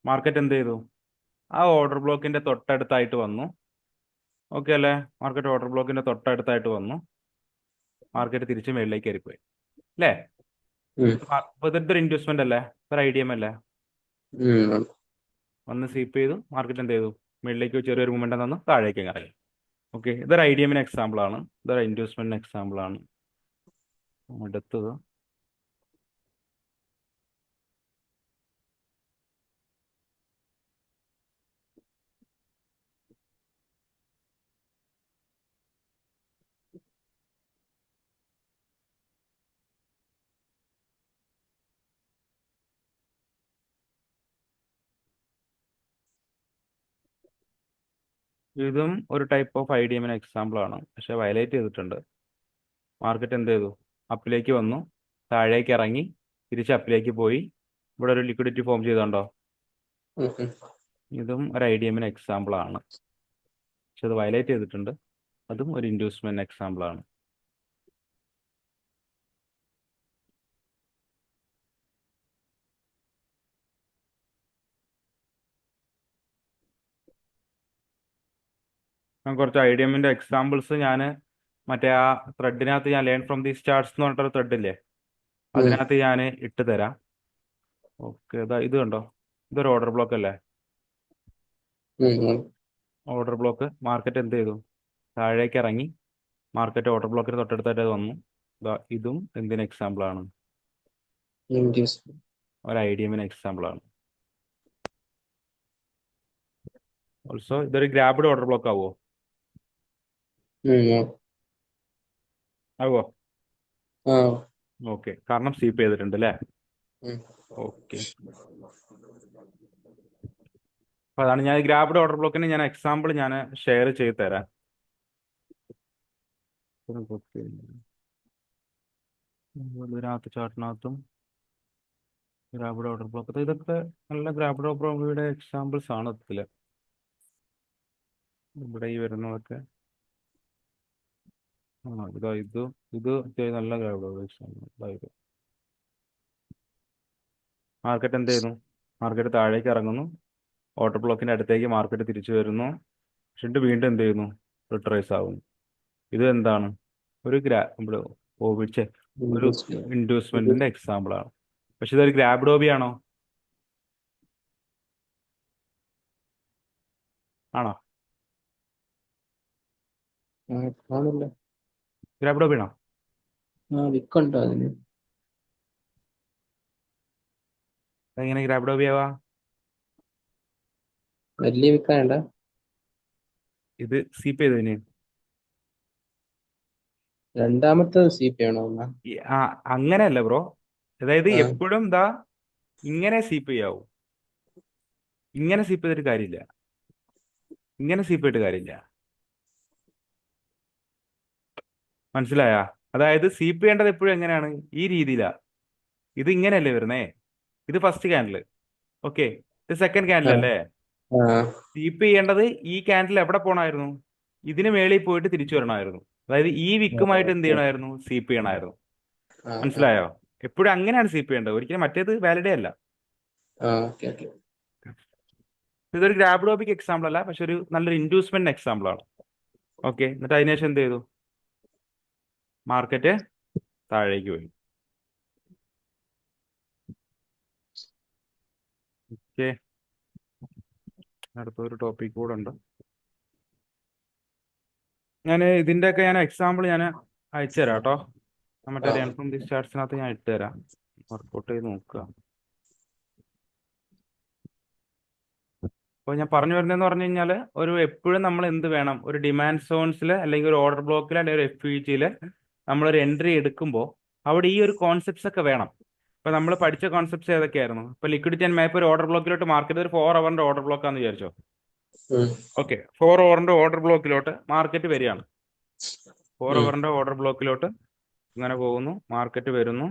മാർക്കറ്റ് എന്ത് ചെയ്തു? ആ ഓർഡർ ബ്ലോക്കിന്റെ തൊട്ടടുത്തായിട്ട് വന്നു. ഓക്കെ അല്ലേ? മാർക്കറ്റ് ഓർഡർ ബ്ലോക്കിന്റെ തൊട്ടടുത്തായിട്ട് വന്നു. മാർക്കറ്റ് തിരിച്ച് മേളിലേക്ക് കയറിപ്പോയി അല്ലേ? അപ്പൊ ഇതൊരു ഇൻവെസ്റ്റ്മെന്റ് അല്ലേ? ഒരു IDM അല്ലേ? വന്ന് സ്വീപ്പ് ചെയ്തു, മാർക്കറ്റ് എന്ത് ചെയ്തു? മേളിലേക്ക് ചെറിയൊരു മൂവ്മെന്റ് തന്നു, താഴേക്ക് ഇറങ്ങി. ഓക്കെ, ഇതൊരു IDM-ന് എക്സാമ്പിൾ ആണ്, ഇതൊരു ഇൻവെസ്റ്റ്മെന്റിന് എക്സാമ്പിൾ ആണ്. അടുത്തത് ഇതും ഒരു ടൈപ്പ് ഓഫ് IDM-ന് എക്സാമ്പിൾ ആണ്, പക്ഷെ വയലേറ്റ് ചെയ്തിട്ടുണ്ട്. മാർക്കറ്റ് എന്ത് ചെയ്തു? അപ്പിലേക്ക് വന്നു, താഴേക്ക് ഇറങ്ങി, തിരിച്ച് അപ്പിലേക്ക് പോയി. ഇവിടെ ഒരു ലിക്വിഡിറ്റി ഫോം ചെയ്തുണ്ടോ? ഇതും ഒരു IDM-ന് എക്സാമ്പിൾ ആണ്, പക്ഷെ അത് വയലേറ്റ് ചെയ്തിട്ടുണ്ട്. അതും ഒരു ഇൻഡ്യൂസ്മെന്റ് എക്സാമ്പിൾ ആണ്. ഞാൻ കുറച്ച് IDM-ന്റെ എക്സാമ്പിൾസ് ഞാൻ മറ്റേ ആ ത്രെഡിനകത്ത് ഞാൻ ലേൺ ഫ്രം ദീസ് ചാർട്സ് എന്ന് പറഞ്ഞിട്ടൊരു ത്രെഡില്ലേ, അതിനകത്ത് ഞാൻ ഇട്ട് തരാം. ഓക്കെ, ഇത് കണ്ടോ? ഇതൊരു ഓർഡർ ബ്ലോക്ക് അല്ലേ? Order block. മാർക്കറ്റ് എന്ത് ചെയ്തു? താഴേക്ക് ഇറങ്ങി, മാർക്കറ്റ് ഓർഡർ ബ്ലോക്കിന് തൊട്ടടുത്തായിട്ട് വന്നു. ഇതും എന്തിന് എക്സാമ്പിൾ ആണ്? ഒരു IDM-ന് എക്സാമ്പിൾ ആണ്. ഓൾസോ ഇതൊരു ഗ്രാബ്ഡ് ഓർഡർ ബ്ലോക്ക് ആവോ? ആവോ? ഓക്കെ, കാരണം സ്വീപ്പ് ചെയ്തിട്ടുണ്ട് അല്ലേ? ഓക്കെ, അപ്പൊ അതാണ് ഞാൻ ഗ്രാബ്ഡ് ഓർഡർ ബ്ലോക്കിന് ഞാൻ എക്സാമ്പിൾ ഞാൻ ഷെയർ ചെയ്ത് തരാം. ഇതിനകത്ത് ചാർട്ടിനകത്തും ഗ്രാബ്ഡ് ഓർഡർ ബ്ലോക്ക്, ഇതൊക്കെ നല്ല ഗ്രാബ്ഡ് ഓർഡർ ബ്ലോക്കിയുടെ എക്സാമ്പിൾസ് ആണ് ഇതില്. ഇവിടെ ഈ വരുന്നതൊക്കെ ഇത് അത്യാവശ്യം നല്ല ഗ്രാബ്ഡ് ഓർഡർ എക്സാമ്പിൾ. മാർക്കറ്റ് എന്ത് ചെയ്യുന്നു? മാർക്കറ്റ് താഴേക്ക് ഇറങ്ങുന്നു, ഓർഡർ ബ്ലോക്കിന്റെ അടുത്തേക്ക് മാർക്കറ്റ് തിരിച്ചു വരുന്നു, എന്നിട്ട് വീണ്ടും എന്ത് ചെയ്യുന്നു? റിട്രേസ് ആവുന്നു. ഇത് എന്താണ്? ഒരു ഒരു ഇൻഡ്യൂസ്മെന്റിന്റെ എക്സാമ്പിൾ ആണ്. പക്ഷെ ഇതൊരു ഗ്രാബ്ഡോബി ആണോ? ആണോ? ഗ്രാബ്ഡോബി ആണോ? വിക്കുണ്ടോ അതിന്? എങ്ങനെ ഗ്രാബ്ഡോബി ആവാ? വലിയ വിൽക്കാനുണ്ട? ഇത് സീപ്പ് ചെയ്തതിന് രണ്ടാമത്തെ CP ആണോ? അങ്ങനെയല്ല ബ്രോ, അതായത് ആ എപ്പോഴും ദാ ഇങ്ങനെ സീപ്പ് ചെയ്യാവൂ. ഇങ്ങനെ സീപ്പ് ചെയ്തിട്ട് കാര്യമില്ല. ഇങ്ങനെ സീപ്പ് ചെയ്തിട്ട് കാര്യമില്ല. മനസ്സിലായ? അതായത് സീപ്പ് ചെയ്യേണ്ടത് എപ്പോഴും എങ്ങനെയാണ്? ഈ രീതിയിലാ. ഇത് ഇങ്ങനെയല്ലേ വരുന്നേ? ഇത് ഫസ്റ്റ് ക്യാൻഡിൽ. ഓക്കെ, ഇത് സെക്കൻഡ് ക്യാൻഡിൽ ആ അല്ലേ? ആ സീപ്പ് ചെയ്യേണ്ടത് ഈ ക്യാൻഡിൽ എവിടെ പോകണമായിരുന്നു? ഇതിന് മേളിൽ പോയിട്ട് തിരിച്ചു വരണമായിരുന്നു. അതായത് ഈ വിക്കുമായിട്ട് എന്ത് ചെയ്യണമായിരുന്നു? സീപ്പ് ചെയ്യണമായിരുന്നു. ആ മനസ്സിലായോ? എപ്പോഴും അങ്ങനെയാണ് സീപ്പ് ചെയ്യേണ്ടത്, ഒരിക്കലും മറ്റേത് വാലിഡേ അല്ല. ആ ഓക്കെ ഓക്കെ. ഇതൊരു ഗ്രാബ് ടോപ്പിക് എക്സാമ്പിൾ അല്ല, പക്ഷെ ഒരു നല്ലൊരു ഇൻഡ്യൂസ്മെന്റ് എക്സാമ്പിൾ ആണ്. ഓക്കെ, എന്നിട്ട് അതിനുശേഷം എന്ത് ചെയ്തു? മാർക്കറ്റ് താഴേക്ക് പോയി. ഓക്കെ, അടുത്തൊരു ടോപ്പിക് കൂടെ ഉണ്ട്. ഇതിൻ്റെയൊക്കെ ഞാൻ എക്സാമ്പിൾ ഞാൻ അയച്ചു തരാം കേട്ടോ. മറ്റേ ആ ലേൺ ഫ്രം ദി സ്റ്റാർട്സിനകത്ത് ഞാൻ ഇട്ടുതരാം. വർക്കൗട്ട് ചെയ്ത് നോക്കുക. അപ്പോൾ ഞാൻ പറഞ്ഞു വരുന്നതെന്ന് പറഞ്ഞു കഴിഞ്ഞാൽ, ഒരു എപ്പോഴും നമ്മൾ എന്ത് വേണം? ഒരു ഡിമാൻഡ് സോൺസിൽ അല്ലെങ്കിൽ ഒരു ഓർഡർ ബ്ലോക്കിൽ അല്ലെങ്കിൽ ഒരു FVG നമ്മളൊരു എൻട്രി എടുക്കുമ്പോൾ അവിടെ ഈ ഒരു കോൺസെപ്റ്റ്സ് ഒക്കെ വേണം. ഇപ്പൊ നമ്മൾ പഠിച്ച കോൺസെപ്റ്റ്സ് ഏതൊക്കെയായിരുന്നു? ഇപ്പൊ ലിക്വിഡിറ്റി ആൻഡ് മാപ്പ് ഒരു ഓർഡർ ബ്ലോക്കിലോട്ട് മാർക്കറ്റ് ഒരു 4 അവറിന്റെ ഓർഡർ ബ്ലോക്കാന്ന് വിചാരിച്ചോ. ഉം, ഓക്കെ, 4 അവറിന്റെ ഓർഡർ ബ്ലോക്കിലോട്ട് മാർക്കറ്റ് വരികയാണ്. 4 ഉം, അവറിന്റെ ഓർഡർ ബ്ലോക്കിലോട്ട് ഇങ്ങനെ പോകുന്നു, മാർക്കറ്റ് വരുന്നു,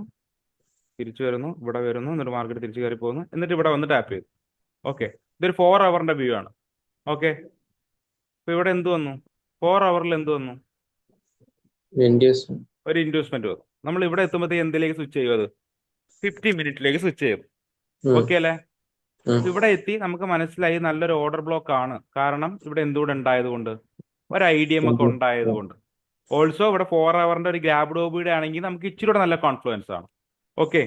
തിരിച്ചു വരുന്നു, ഇവിടെ വരുന്നു, എന്നിട്ട് മാർക്കറ്റ് തിരിച്ചു കയറി പോകുന്നു, എന്നിട്ട് ഇവിടെ വന്ന് ടാപ്പ് ചെയ്തു. ഓക്കെ, ഇതൊരു 4 അവറിന്റെ വ്യൂ ആണ്. ഓക്കെ, ഇപ്പൊ ഇവിടെ എന്ത് വന്നു? 4 അവറിൽ എന്ത് വന്നു? ഇൻഡ്യൂസ്മെന്റ്. ഒരു ഇൻഡ്യൂസ്മെന്റ് വന്നു. നമ്മൾ ഇവിടെ എത്തുമ്പോഴത്തേക്ക് എന്തിലേക്ക് സ്വിച്ച് ചെയ്യും? അത് 50 മിനിറ്റിലേക്ക് സ്വിച്ച് ചെയ്യും. ഉം, ഓക്കെ അല്ലേ? ഉം, ഇവിടെ എത്തി നമുക്ക് മനസ്സിലായി നല്ലൊരു ഓർഡർ ബ്ലോക്ക് ആണ്. കാരണം ഇവിടെ എന്തുകൂടെ ഉണ്ടായതുകൊണ്ട്, ഒരു IDM ഒക്കെ ഉണ്ടായതുകൊണ്ട്. ഓൾസോ ഇവിടെ 4 അവറിന്റെ ഒരു ഗ്രാബ് ഡോബിയുടെ ആണെങ്കിൽ നമുക്ക് ഇച്ചിരി കൂടെ നല്ല കോൺഫ്ലുവൻസ് ആണ്. ഓക്കെ,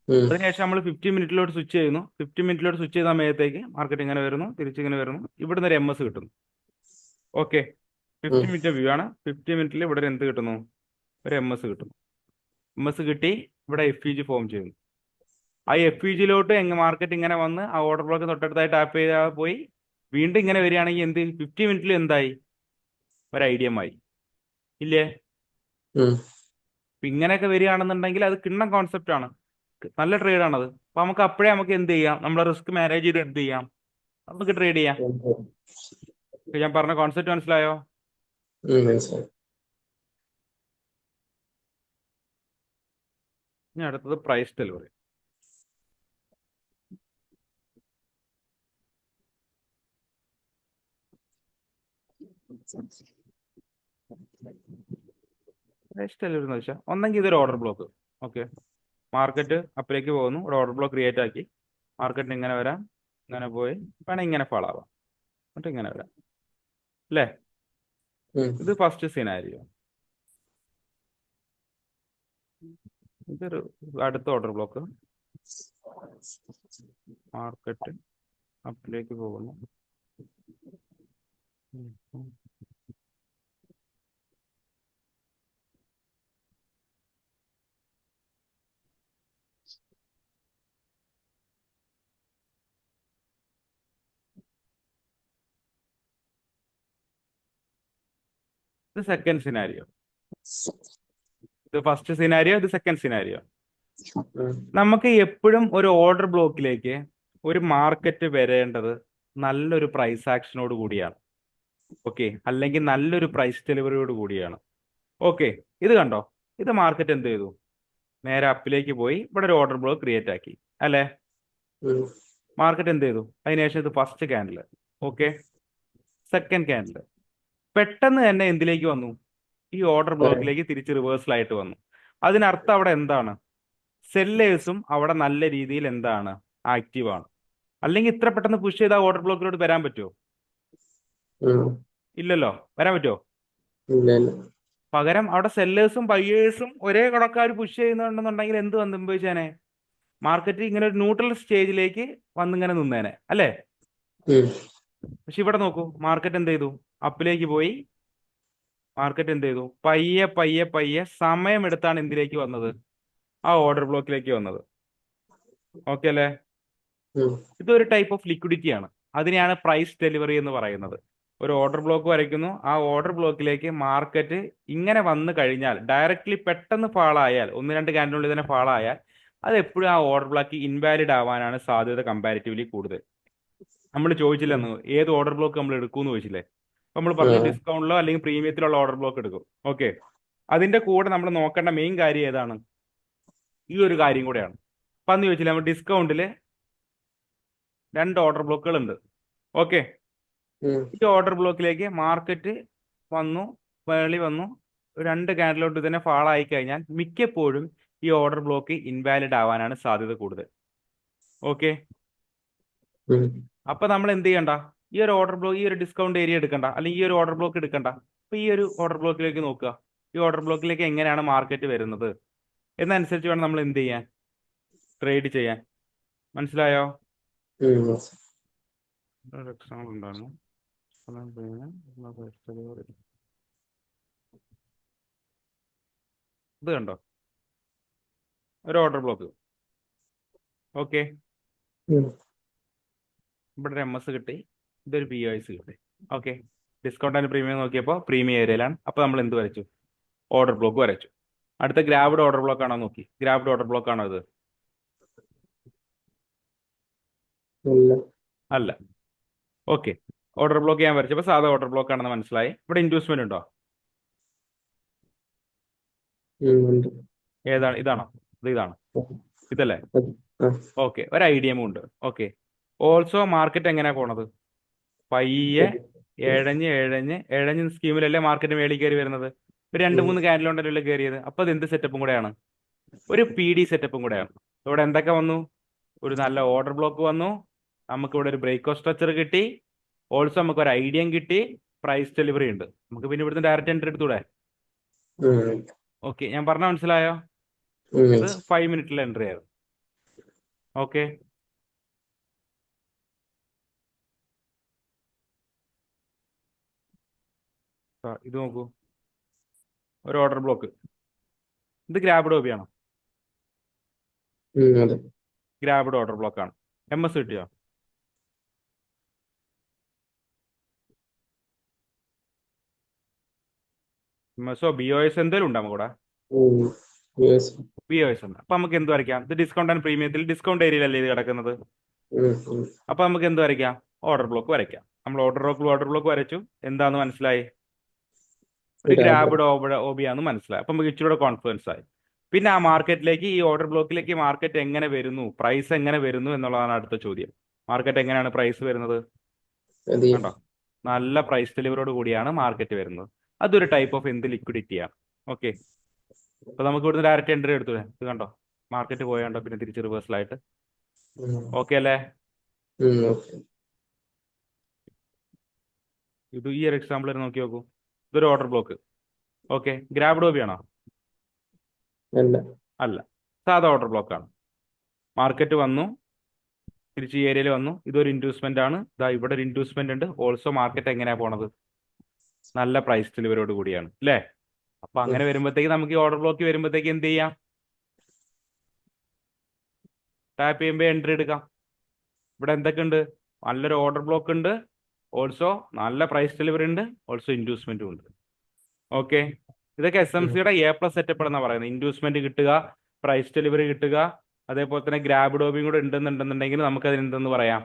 ഉം, അതിനുശേഷം നമ്മൾ 50 മിനിറ്റിലോട്ട് സ്വിച്ച് ചെയ്യുന്നു. 50 മിനിറ്റിലോട്ട് സ്വിച്ച് ചെയ്ത സമയത്തേക്ക് മാർക്കറ്റ് ഇങ്ങനെ വരുന്നു, തിരിച്ചിങ്ങനെ വരുന്നു, ഇവിടുന്ന് ഒരു MS കിട്ടുന്നു. ഓക്കെ, 50 ഉം, മിനിറ്റ് വ്യൂ ആണ്. 50 മിനിറ്റിൽ ഇവിടെ ഒരു എന്ത് കിട്ടുന്നു? ഒരു MS കിട്ടുന്നു. MS കിട്ടി, ഇവിടെ FVG ഫോം ചെയ്യുന്നു. ആ FVGയിലോട്ട് മാർക്കറ്റ് ഇങ്ങനെ വന്ന് ആ ഓർഡർ ബ്ലോക്ക് തൊട്ടടുത്തായി ടാപ്പ് ചെയ്താൽ പോയി വീണ്ടും ഇങ്ങനെ വരികയാണെങ്കിൽ എന്ത് 50 മിനിറ്റിൽ എന്തായി? ഒരു IDM ആയി ഇല്ലേ? ഉം, അപ്പൊ ഇങ്ങനെയൊക്കെ വരികയാണെന്നുണ്ടെങ്കിൽ അത് കിണ്ണം കോൺസെപ്റ്റ് ആണ്, നല്ല ട്രേഡ് ആണത്. അപ്പൊ നമുക്ക് അപ്പോഴേ നമുക്ക് എന്ത് ചെയ്യാം? നമ്മളെ റിസ്ക് മാനേജ് ചെയ്ത് എന്ത് ചെയ്യാം? നമുക്ക് ട്രേഡ് ചെയ്യാം. ഇപ്പൊ ഞാൻ പറഞ്ഞ കോൺസെപ്റ്റ് മനസ്സിലായോ? മനസ്സിലായി. ഇനി അടുത്തത് പ്രൈസ് ഡെലിവറി. പ്രൈസ് ഡെലിവറി എന്ന് വെച്ചാൽ ഒന്നെങ്കിൽ ഇതൊരു ഓർഡർ ബ്ലോക്ക്. ഓക്കെ, മാർക്കറ്റ് അപ്പിലേക്ക് പോകുന്നു, ഒരു ഓർഡർ ബ്ലോക്ക് ക്രിയേറ്റ് ആക്കി, മാർക്കറ്റിന് ഇങ്ങനെ വരാം, ഇങ്ങനെ പോയി വേണം ഇങ്ങനെ ഫാൾ ആവാം, എന്നിട്ട് ഇങ്ങനെ വരാം അല്ലേ? ഉം, ഇത് ഫസ്റ്റ് സിനാരിയോ. ഇതൊരു അടുത്ത ഓർഡർ ബ്ലോക്ക്, മാർക്കറ്റ് അപ്പിലേക്ക് പോകുന്നു. ഇത് സെക്കൻഡ് സിനാരിയോ. ഇത് ഫസ്റ്റ് സിനാരിയോ, ഇത് സെക്കൻഡ് സിനാരിയോ. ഉം, നമുക്ക് എപ്പോഴും ഒരു ഓർഡർ ബ്ലോക്കിലേക്ക് ഒരു മാർക്കറ്റ് വരേണ്ടത് നല്ലൊരു പ്രൈസ് ആക്ഷനോട് കൂടിയാണ്. ഓക്കെ, അല്ലെങ്കിൽ നല്ലൊരു പ്രൈസ് ഡെലിവറിയോട് കൂടിയാണ്. ഓക്കെ, ഇത് കണ്ടോ? ഇത് മാർക്കറ്റ് എന്ത് ചെയ്തു? നേരെ അപ്പിലേക്ക് പോയി ഇവിടെ ഒരു ഓർഡർ ബ്ലോക്ക് ക്രിയേറ്റ് ആക്കി അല്ലേ? ഉം, മാർക്കറ്റ് എന്ത് ചെയ്തു? അതിനുശേഷം ഇത് first candle. Okay, second candle പെട്ടെന്ന് തന്നെ എന്തിലേക്ക് വന്നു? ഈ ഓർഡർ ബ്ലോക്കിലേക്ക് തിരിച്ച് റിവേഴ്സലായിട്ട് വന്നു. അതിനർത്ഥം അവിടെ എന്താണ്? സെല്ലേഴ്സും അവിടെ നല്ല രീതിയിൽ എന്താണ്? ആക്റ്റീവ് ആണ്. അല്ലെങ്കിൽ ഇത്ര പെട്ടെന്ന് പുഷ് ചെയ്ത ഓർഡർ ബ്ലോക്കിലോട്ട് വരാൻ പറ്റുമോ? ഉം, ഇല്ലല്ലോ. വരാൻ പറ്റുമോ? ഇല്ല ഇല്ല. പകരം അവിടെ സെല്ലേഴ്സും ബയ്യേഴ്സും ഒരേ കണക്കാർ പുഷ് ചെയ്യുന്നുണ്ടെന്നുണ്ടെങ്കിൽ എന്ത് വന്ന് സംഭവിച്ചേനെ? മാർക്കറ്റ് ഇങ്ങനെ ഒരു ന്യൂട്രൽ സ്റ്റേജിലേക്ക് വന്നിങ്ങനെ നിന്നേനെ അല്ലേ? ഉം, പക്ഷെ ഇവിടെ നോക്കൂ, മാർക്കറ്റ് എന്ത് ചെയ്തു? അപ്പിലേക്ക് പോയി. മാർക്കറ്റ് എന്ത് ചെയ്തു? പയ്യെ പയ്യെ പയ്യെ സമയമെടുത്താണ് എന്തിലേക്ക് വന്നത്? ആ ഓർഡർ ബ്ലോക്കിലേക്ക് വന്നത്. ഓക്കെ അല്ലേ? ഉം, ഇതൊരു ടൈപ്പ് ഓഫ് ലിക്വിഡിറ്റി ആണ്. അതിനെയാണ് പ്രൈസ് ഡെലിവറി എന്ന് പറയുന്നത്. ഒരു ഓർഡർ ബ്ലോക്ക് വരയ്ക്കുന്നു, ആ ഓർഡർ ബ്ലോക്കിലേക്ക് മാർക്കറ്റ് ഇങ്ങനെ വന്നു കഴിഞ്ഞാൽ ഡയറക്റ്റ്ലി പെട്ടെന്ന് ഫാളായാൽ, 1-2 ക്യാൻഡിനുള്ളിൽ തന്നെ ഫാളായാൽ അത് എപ്പോഴും ആ ഓർഡർ ബ്ലോക്ക് ഇൻവാലിഡ് ആവാനാണ് സാധ്യത കമ്പാരിറ്റീവ്ലി കൂടുതൽ. നമ്മൾ ചോദിച്ചില്ലെന്ന് ഏത് ഓർഡർ ബ്ലോക്ക് നമ്മൾ എടുക്കുമെന്ന് ചോദിച്ചില്ലേ. അപ്പൊ നമ്മൾ പറഞ്ഞു ഡിസ്കൗണ്ടിലോ അല്ലെങ്കിൽ പ്രീമിയത്തിലുള്ള ഓർഡർ ബ്ലോക്ക് എടുക്കും. ഓക്കെ, അതിന്റെ കൂടെ നമ്മൾ നോക്കേണ്ട മെയിൻ കാര്യം ഏതാണ്? ഈ ഒരു കാര്യം കൂടെയാണ്. അപ്പൊ അന്ന് ചോദിച്ചില്ല, നമ്മൾ ഡിസ്കൗണ്ടിൽ 2 ഓർഡർ ബ്ലോക്കുകൾ ഉണ്ട്. ഓക്കെ, ഈ ഓർഡർ ബ്ലോക്കിലേക്ക് മാർക്കറ്റ് വന്നു, വേളി വന്നു, 2 ക്യാൻഡിലോട്ട് തന്നെ ഫാൾ ആയി കഴിഞ്ഞാൽ മിക്കപ്പോഴും ഈ ഓർഡർ ബ്ലോക്ക് ഇൻവാലിഡ് ആവാനാണ് സാധ്യത കൂടുതൽ. ഓക്കെ, അപ്പൊ നമ്മൾ എന്ത് ചെയ്യണ്ട, ഈ ഒരു ഓർഡർ ബ്ലോക്ക്, ഈ ഒരു ഡിസ്കൗണ്ട് ഏരിയ എടുക്കണ്ട, അല്ലെങ്കിൽ ഈ ഒരു ഓർഡർ ബ്ലോക്ക് എടുക്കണ്ട. അപ്പൊ ഈ ഒരു ഓർഡർ ബ്ലോക്കിലേക്ക് നോക്കുക, ഈ ഓർഡർ ബ്ലോക്കിലേക്ക് എങ്ങനെയാണ് മാർക്കറ്റ് വരുന്നത് എന്നനുസരിച്ച് വേണം നമ്മൾ എന്ത് ചെയ്യാൻ, ട്രേഡ് ചെയ്യാൻ. മനസ്സിലായോ? ഒരു എക്സാമ്പിൾ ഉണ്ടായിരുന്നു. ഇത് കണ്ടോ, ഒരു ഓർഡർ ബ്ലോക്ക്. ഓക്കെ, ഇവിടെ ഒരു MS കിട്ടി, ഇതൊരു POS കിട്ടി. ഓക്കെ, ഡിസ്കൗണ്ട് ആൻഡ് പ്രീമിയം നോക്കിയപ്പോൾ പ്രീമിയം ഏരിയയിലാണ്. അപ്പൊ നമ്മൾ എന്ത് വരച്ചു? ഓർഡർ ബ്ലോക്ക് വരച്ചു. അടുത്ത ഗ്രാബ്ഡ് ഓർഡർ ബ്ലോക്ക് ആണോ നോക്കി, ഗ്രാബ്ഡ് ഓർഡർ ബ്ലോക്ക് ആണോ ഇത്? അല്ല. ഓക്കെ, ഓർഡർ ബ്ലോക്ക് ഞാൻ വരച്ചപ്പോൾ സാധാ ഓർഡർ ബ്ലോക്ക് ആണെന്ന് മനസ്സിലായി. ഇവിടെ ഇൻഡ്യൂസ്മെന്റ് ഉണ്ടോ? ഏതാണ്? ഇതാണോ? ഇതാണ്, ഇതല്ലേ? ഓക്കെ, ഒരു IDM ഉണ്ട്. ഓക്കെ, ഓൾസോ മാർക്കറ്റ് എങ്ങനെയാ പോണത്? പയ്യെ എഴഞ്ഞ് സ്കീമിലല്ലേ മാർക്കറ്റ് മേളിൽ കയറി വരുന്നത്. ഒരു 2-3 ക്യാൻഡിലുണ്ടല്ലോ കയറിയത്. അപ്പൊ അത് എന്ത് സെറ്റപ്പും കൂടെയാണ്? ഒരു PD സെറ്റപ്പും കൂടെയാണ്. ഇവിടെ എന്തൊക്കെ വന്നു? ഒരു നല്ല ഓർഡർ ബ്ലോക്ക് വന്നു, നമുക്ക് ഇവിടെ ഒരു ബ്രേക്ക് ഓഫ് സ്ട്രക്ചർ കിട്ടി, ഓൾസോ നമുക്ക് ഒരു IDM കിട്ടി, പ്രൈസ് ഡെലിവറി ഉണ്ട്. നമുക്ക് പിന്നെ ഇവിടുന്ന് ഡയറക്റ്റ് എൻട്രി എടുത്തൂടെ? ഓക്കെ, ഞാൻ പറഞ്ഞ മനസ്സിലായോ? ഇത് 5 മിനിറ്റിലെ എൻട്രി ആയിരുന്നു. ഓക്കെ, ഇത് നോക്കൂ, ഒരു ഓർഡർ ബ്ലോക്ക്. ഇത് ഗ്രാബ്ഡ് OB ആണോ? ഗ്രാബ്ഡ് ഓർഡർ ബ്ലോക്ക് ആണ്. MS കിട്ടിയോ? MSO BOS എന്തെങ്കിലും ഉണ്ടോ നമുക്ക് കൂടെ? BOS ഉണ്ട്. അപ്പൊ നമുക്ക് എന്ത് വരയ്ക്കാം? ഇത് ഡിസ്കൗണ്ട് ആൻഡ് പ്രീമിയത്തിൽ ഡിസ്കൗണ്ട് ഏരിയയിലല്ലേ ഇത് കിടക്കുന്നത്. അപ്പൊ നമുക്ക് എന്ത് വരയ്ക്കാം? ഓർഡർ ബ്ലോക്ക് വരയ്ക്കാം. നമ്മൾ ഓർഡർ ബ്ലോക്ക് വരച്ചു. എന്താന്ന് മനസ്സിലായി? ഒരു ഗ്രാബ്ഡ് OB ആണെന്ന് മനസ്സിലായി. അപ്പൊ നമുക്ക് ഇച്ചിരി കോൺഫിഡൻസ് ആയി. പിന്നെ ആ മാർക്കറ്റിലേക്ക്, ഈ ഓർഡർ ബ്ലോക്കിലേക്ക് മാർക്കറ്റ് എങ്ങനെ വരുന്നു, പ്രൈസ് എങ്ങനെ വരുന്നു എന്നുള്ളതാണ് അടുത്ത ചോദ്യം. മാർക്കറ്റ് എങ്ങനെയാണ് പ്രൈസ് വരുന്നത്? കണ്ടോ, നല്ല പ്രൈസ് ഡെലിവറിയോട് കൂടിയാണ് മാർക്കറ്റ് വരുന്നത്. അതൊരു ടൈപ്പ് ഓഫ് എന്ത് ലിക്വിഡിറ്റിയാണ്. ഓക്കെ, അപ്പൊ നമുക്ക് ഇവിടുന്ന് ഡയറക്റ്റ് എൻട്രി എടുത്തു. ഇത് കണ്ടോ, മാർക്കറ്റ് പോയാണ്ടോ പിന്നെ തിരിച്ച് റിവേഴ്സലായിട്ട്. ഓക്കെ അല്ലേ? ഇത് ഈ ഒരു എക്സാമ്പിൾ നോക്കി നോക്കൂ. ഇതൊരു order block. Okay, grabbed OB ആണോ? അല്ല, സാധാ ഓർഡർ ബ്ലോക്ക് ആണ്. മാർക്കറ്റ് വന്നു, തിരിച്ച് ഈ ഏരിയയിൽ വന്നു. ഇതൊരു ഇൻഡ്യൂസ്മെന്റ് ആണ്. ഇതാ ഇവിടെ ഒരു ഇൻഡ്യൂസ്മെന്റ് ഉണ്ട്. ഓൾസോ മാർക്കറ്റ് എങ്ങനെയാ പോണത്? നല്ല പ്രൈസ് ഡെലിവറിയോട് കൂടിയാണ് അല്ലേ? അപ്പൊ അങ്ങനെ വരുമ്പോഴത്തേക്ക് നമുക്ക് ഈ ഓർഡർ ബ്ലോക്ക് വരുമ്പോഴത്തേക്ക് എന്ത് ചെയ്യാം? ടാപ്പ് ചെയ്യുമ്പോൾ എൻട്രി എടുക്കാം. ഇവിടെ എന്തൊക്കെ ഉണ്ട്? നല്ലൊരു ഓർഡർ ബ്ലോക്ക് ഉണ്ട്, ഓൾസോ നല്ല പ്രൈസ് ഡെലിവറി ഉണ്ട്, ഓൾസോ ഇൻഡ്യൂസ്മെന്റും ഉണ്ട്. ഓക്കെ, ഇതൊക്കെ SMCയുടെ A+ സെറ്റപ്പ് എന്നാണ് പറയുന്നത്. ഇൻഡ്യൂസ്മെന്റ് കിട്ടുക, പ്രൈസ് ഡെലിവറി കിട്ടുക, അതേപോലെ തന്നെ ഗ്രാബ്ഡ് OB കൂടെ ഉണ്ടെന്നുണ്ടെന്നുണ്ടെങ്കിൽ നമുക്ക് അതിന് എന്തെന്ന് പറയാം?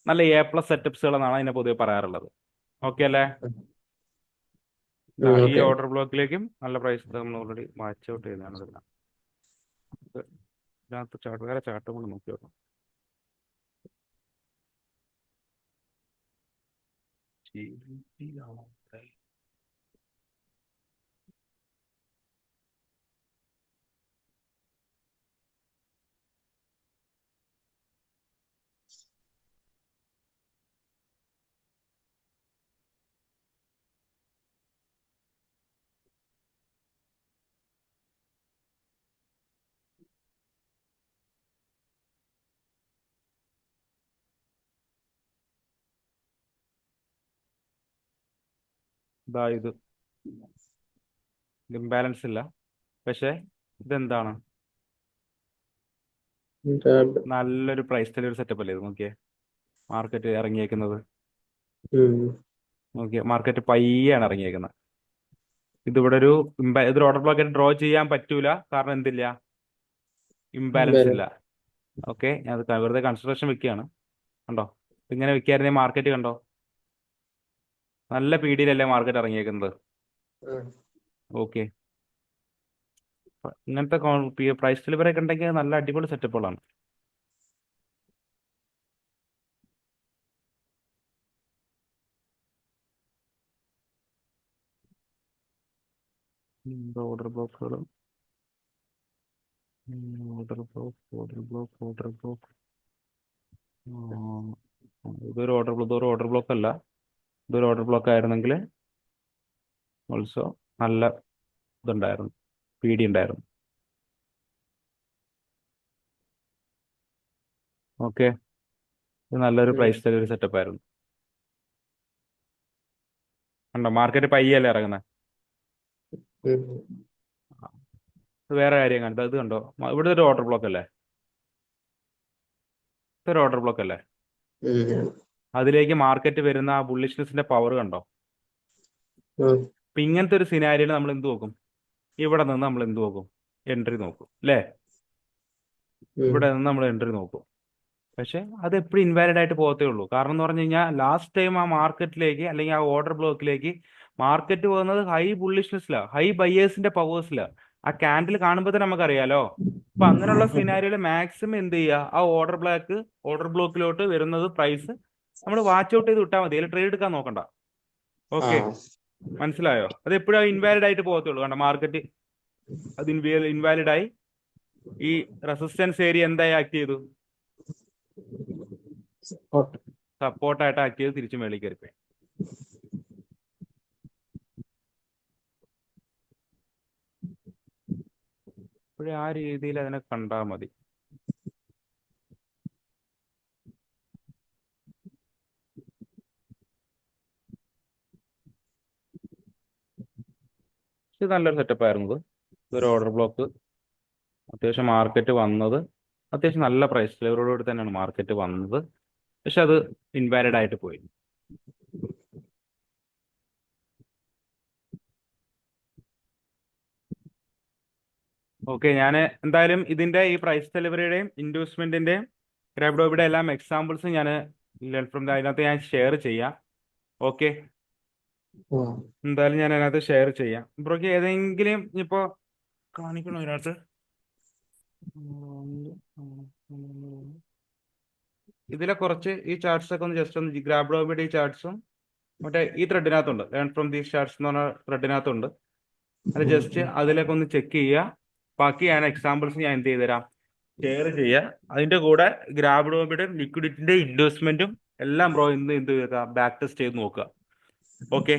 നല്ല A+ സെറ്റപ്സുകൾ എന്നാണ് അതിനെ പൊതുവെ പറയാറുള്ളത്. ഓക്കെ അല്ലേ? ഈ ഓർഡർ ബ്ലോക്കിലേക്കും നല്ല പ്രൈസ് നമ്മൾ ഓൾറെഡി മാച്ച് ഔട്ട് ചെയ്യുന്നതാണ്. ഇതിനകത്ത് വേറെ ചാർട്ട് കൊണ്ട് നോക്കി നോക്കാം. ഇത് ഇംബാലൻസ് ഇല്ല, പക്ഷെ ഇതെന്താണ്? നല്ലൊരു പ്രൈസ് ഡെലിവറി സെറ്റപ്പ് അല്ലേ ഇത്? നോക്കിയേ, മാർക്കറ്റ് ഇറങ്ങിയേക്കുന്നത്. നോക്കിയേ, മാർക്കറ്റ് പയ്യാണ് ഇറങ്ങിയേക്കുന്നത്. ഇതിവിടെ ഇതൊരു ഓർഡർ ബ്ലോക്ക് ഡ്രോ ചെയ്യാൻ പറ്റൂല. കാരണം എന്തില്ല? ഇംബാലൻസ് ഇല്ല. ഓക്കെ, ഞാൻ അത് വെറുതെ കൺസിഡറേഷൻ വെക്കുകയാണ്. കണ്ടോ, ഇങ്ങനെ വെക്കായിരുന്നെങ്കിൽ മാർക്കറ്റ് കണ്ടോ നല്ല പീഡിയിലല്ലേ മാർക്കറ്റ് ഇറങ്ങിയേക്കുന്നത്. ഓക്കെ, ഇങ്ങനത്തെ പ്രൈസ് ഡെലിവറി ഒക്കെ ഉണ്ടെങ്കിൽ നല്ല അടിപൊളി സെറ്റപ്പുകളാണ്. ഓർഡർ ബ്ലോക്കുകൾ, ഓർഡർ ബ്ലോക്ക്. ഇതൊരു ഓർഡർ ബ്ലോക്ക് അല്ല. ഇതൊരു ഓർഡർ ബ്ലോക്ക് ആയിരുന്നെങ്കിൽ ഓൾസോ നല്ല ഇതുണ്ടായിരുന്നു, പീഡി ഉണ്ടായിരുന്നു. ഓക്കെ, ഇത് നല്ലൊരു പ്രൈസ് ഡെലിവറി സെറ്റപ്പ് ആയിരുന്നു. കണ്ടോ, മാർക്കറ്റ് പയ്യല്ലേ ഇറങ്ങുന്നത്. ഇത് വേറെ കാര്യം കണ്ടോ, ഇത് കണ്ടോ, ഇവിടെ ഒരു ഓർഡർ ബ്ലോക്ക് അല്ലേ, ഇതൊരു ഓർഡർ ബ്ലോക്ക് അല്ലേ. അതിലേക്ക് മാർക്കറ്റ് വരുന്ന ആ ബുള്ളിഷ്നെസിന്റെ പവർ കണ്ടോ. അപ്പൊ ഇങ്ങനത്തെ ഒരു സിനാരിയിൽ നമ്മൾ എന്ത് നോക്കും, ഇവിടെ നിന്ന് നമ്മൾ എന്ത് നോക്കും, എൻട്രി നോക്കും അല്ലേ. ഇവിടെ നിന്ന് നമ്മൾ എൻട്രി നോക്കും. പക്ഷെ അത് എപ്പോഴും ഇൻവാലിഡ് ആയിട്ട് പോകത്തേ ഉള്ളൂ. കാരണം എന്ന് പറഞ്ഞു കഴിഞ്ഞാൽ ലാസ്റ്റ് ടൈം ആ മാർക്കറ്റിലേക്ക് അല്ലെങ്കിൽ ആ ഓർഡർ ബ്ലോക്കിലേക്ക് മാർക്കറ്റ് പോകുന്നത് ഹൈ ബുള്ളിഷ്നെസ്സിലാണ്, ഹൈ ബയേഴ്സിന്റെ പവേഴ്സിലാണ്. ആ ക്യാൻഡിൽ കാണുമ്പോൾ തന്നെ നമുക്കറിയാലോ. അപ്പൊ അങ്ങനെയുള്ള സിനാരിയോയിൽ മാക്സിമം എന്ത് ചെയ്യുക, ആ ഓർഡർ ബ്ലോക്കിലോട്ട് വരുന്നത് പ്രൈസ് നമ്മൾ വാച്ച് ഔട്ട് ചെയ്ത് വിട്ടാൽ മതി, അതിൽ ട്രേഡ് എടുക്കാൻ നോക്കണ്ട. ഓക്കെ, മനസ്സിലായോ. അത് എപ്പോഴും ഇൻവാലിഡ് ആയിട്ട് പോകത്തുള്ളൂ. കണ്ട, മാർക്കറ്റ് അത് ഇൻവാലിഡ് ആയി ഈ റെസിസ്റ്റൻസ് ഏരിയ എന്തായി ആക്ട് ചെയ്തു, സപ്പോർട്ടായിട്ട് ആക്ട് ചെയ്ത് തിരിച്ച് മേളിൽ കയറിപ്പോയി. ഇപ്പോഴും ആ രീതിയിൽ അതിനെ കണ്ടാൽ മതി. ഇത് നല്ലൊരു സെറ്റപ്പ് ആയിരുന്നു. ഇതൊരു ഓർഡർ ബ്ലോക്ക്, അത്യാവശ്യം മാർക്കറ്റ് വന്നത് അത്യാവശ്യം നല്ല പ്രൈസ് ലെവലോടുകൂടി തന്നെയാണ് മാർക്കറ്റ് വന്നത്. പക്ഷെ അത് ഇൻവാലിഡ് ആയിട്ട് പോയി. ഓക്കെ, ഞാൻ എന്തായാലും ഇതിന്റെ ഈ പ്രൈസ് ഡെലിവറിയുടെയും ഇൻഡ്യൂസ്മെന്റിന്റെയും ഗ്രാബ്ഡോബിയുടെ എല്ലാം എക്സാമ്പിൾസ് ഞാൻ അതിനകത്ത് ഞാൻ ഷെയർ ചെയ്യാം. ഓക്കെ, എന്തായാലും ഞാൻ അതിനകത്ത് ഷെയർ ചെയ്യാം. ബ്രോക്ക് ഏതെങ്കിലും ഇപ്പോ കാണിക്കണോ ഇതിനകത്ത്, ഇതിലെ കുറച്ച് ഈ ചാർട്ട്സ് ഒക്കെ ഒന്ന് ജസ്റ്റ് ഒന്ന് ഗ്രാബ്ഡോബിയുടെ ഈ ചാർട്ട്സും മറ്റേ ഈ ത്രെഡിനകത്തുണ്ട്, ലേൺ ഫ്രം ദീസ് ചാർട്ട്സ് എന്ന് പറഞ്ഞ ത്രെഡിനകത്തുണ്ട്. അത് ജസ്റ്റ് അതിലേക്ക് ഒന്ന് ചെക്ക് ചെയ്യുക. ബാക്കി ഞാൻ എക്സാമ്പിൾസ് ഞാൻ എന്ത് ചെയ്തുതരാം, ഷെയർ ചെയ്യുക. അതിന്റെ കൂടെ ഗ്രാബ്ഡോബിയുടെ ലിക്വിഡിറ്റിന്റെ ഇൻവെസ്റ്റ്മെന്റും എല്ലാം ബ്രോ ഇന്ന് എന്ത് ചെയ്യുക, ബാക്ക് ടെസ്റ്റ് ചെയ്ത് നോക്കുക. ഓക്കെ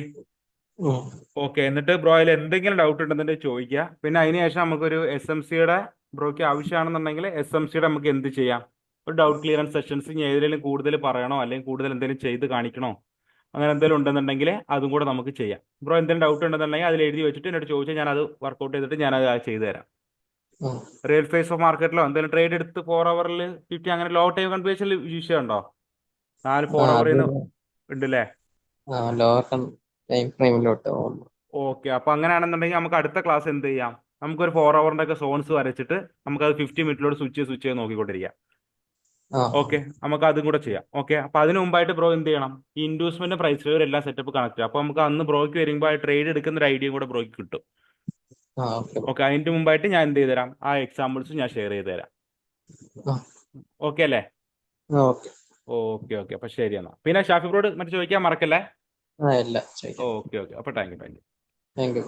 ഓക്കെ, എന്നിട്ട് ബ്രോയിൽ എന്തെങ്കിലും ഡൗട്ട് ഉണ്ടെന്നുണ്ടെങ്കിൽ ചോദിക്കുക. പിന്നെ അതിനുശേഷം നമുക്കൊരു SMCയുടെ ബ്രോയ്ക്ക് ആവശ്യമാണെന്നുണ്ടെങ്കിൽ SMCയുടെ നമുക്ക് എന്ത് ചെയ്യാം, ഒരു ഡൗട്ട് ക്ലിയറൻസ് സെഷൻസ് ഇനി ഏതെങ്കിലും കൂടുതൽ പറയണോ അല്ലെങ്കിൽ കൂടുതൽ എന്തെങ്കിലും ചെയ്ത് കാണിക്കണോ, അങ്ങനെ എന്തെങ്കിലും ഉണ്ടെന്നുണ്ടെങ്കിൽ അതും കൂടെ നമുക്ക് ചെയ്യാം. ബ്രോ എന്തെങ്കിലും ഡൗട്ട് ഉണ്ടെന്നുണ്ടെങ്കിൽ അതിൽ എഴുതി വെച്ചിട്ട് എന്നോട് ചോദിച്ചാൽ ഞാൻ അത് വർക്കൗട്ട് ചെയ്തിട്ട് ഞാൻ അത് ചെയ്തു തരാം. റിയൽ ഫേസ് ഓഫ് മാർക്കറ്റിലോ എന്തെങ്കിലും ട്രേഡ് എടുത്ത് 4 ഹവറിൽ 50 അങ്ങനെ ലോ ടൈം കൺവേർഷനിൽ വിഷയം ഉണ്ടോ? 4 ഹവറിൽ ഉണ്ടല്ലേ. ടൈം ഫ്രെയിമിലോട്ട് ഓക്കെ, അപ്പൊ അങ്ങനെയാണെന്നുണ്ടെങ്കിൽ നമുക്ക് അടുത്ത ക്ലാസ് എന്ത് ചെയ്യാം, നമുക്കൊരു 4 ഹവറിന്റെ ഒക്കെ സോൺസ് വരച്ചിട്ട് നമുക്കത് 50 മിനിറ്റിലോട് സ്വിച്ച് ചെയ്ത് നോക്കിക്കൊണ്ടിരിക്കാം. ഓക്കെ, നമുക്ക് അതും കൂടെ ചെയ്യാം. ഓക്കെ, അപ്പൊ അതിന് മുമ്പായിട്ട് ബ്രോ എന്ത് ചെയ്യണം, ഈ ഇൻഡ്യൂസ്മെന്റ് പ്രൈസ് ലെവൽ എല്ലാം സെറ്റപ്പ് കണക്ട് ചെയ്യാം. അപ്പൊ നമുക്ക് അന്ന് ബ്രോയ്ക്ക് വരുമ്പോൾ ആ ട്രേഡ് എടുക്കുന്ന ഒരു ഐഡിയയും കൂടെ ബ്രോയ്ക്ക് കിട്ടും. ഓക്കെ, അതിന്റെ മുമ്പായിട്ട് ഞാൻ എന്ത് ചെയ്തുതരാം, ആ എക്സാമ്പിൾസ് ഞാൻ ഷെയർ ചെയ്ത് തരാം. ഓക്കെ അല്ലേ? ഓക്കെ ഓക്കെ, അപ്പൊ ശരി എന്നാ. പിന്നെ ഷാഫി ബ്രോഡ് മറ്റു ചോദിക്കാൻ മറക്കല്ലേ. ഇല്ല. ഓക്കെ ഓക്കെ, അപ്പൊ താങ്ക് യു. Thank you.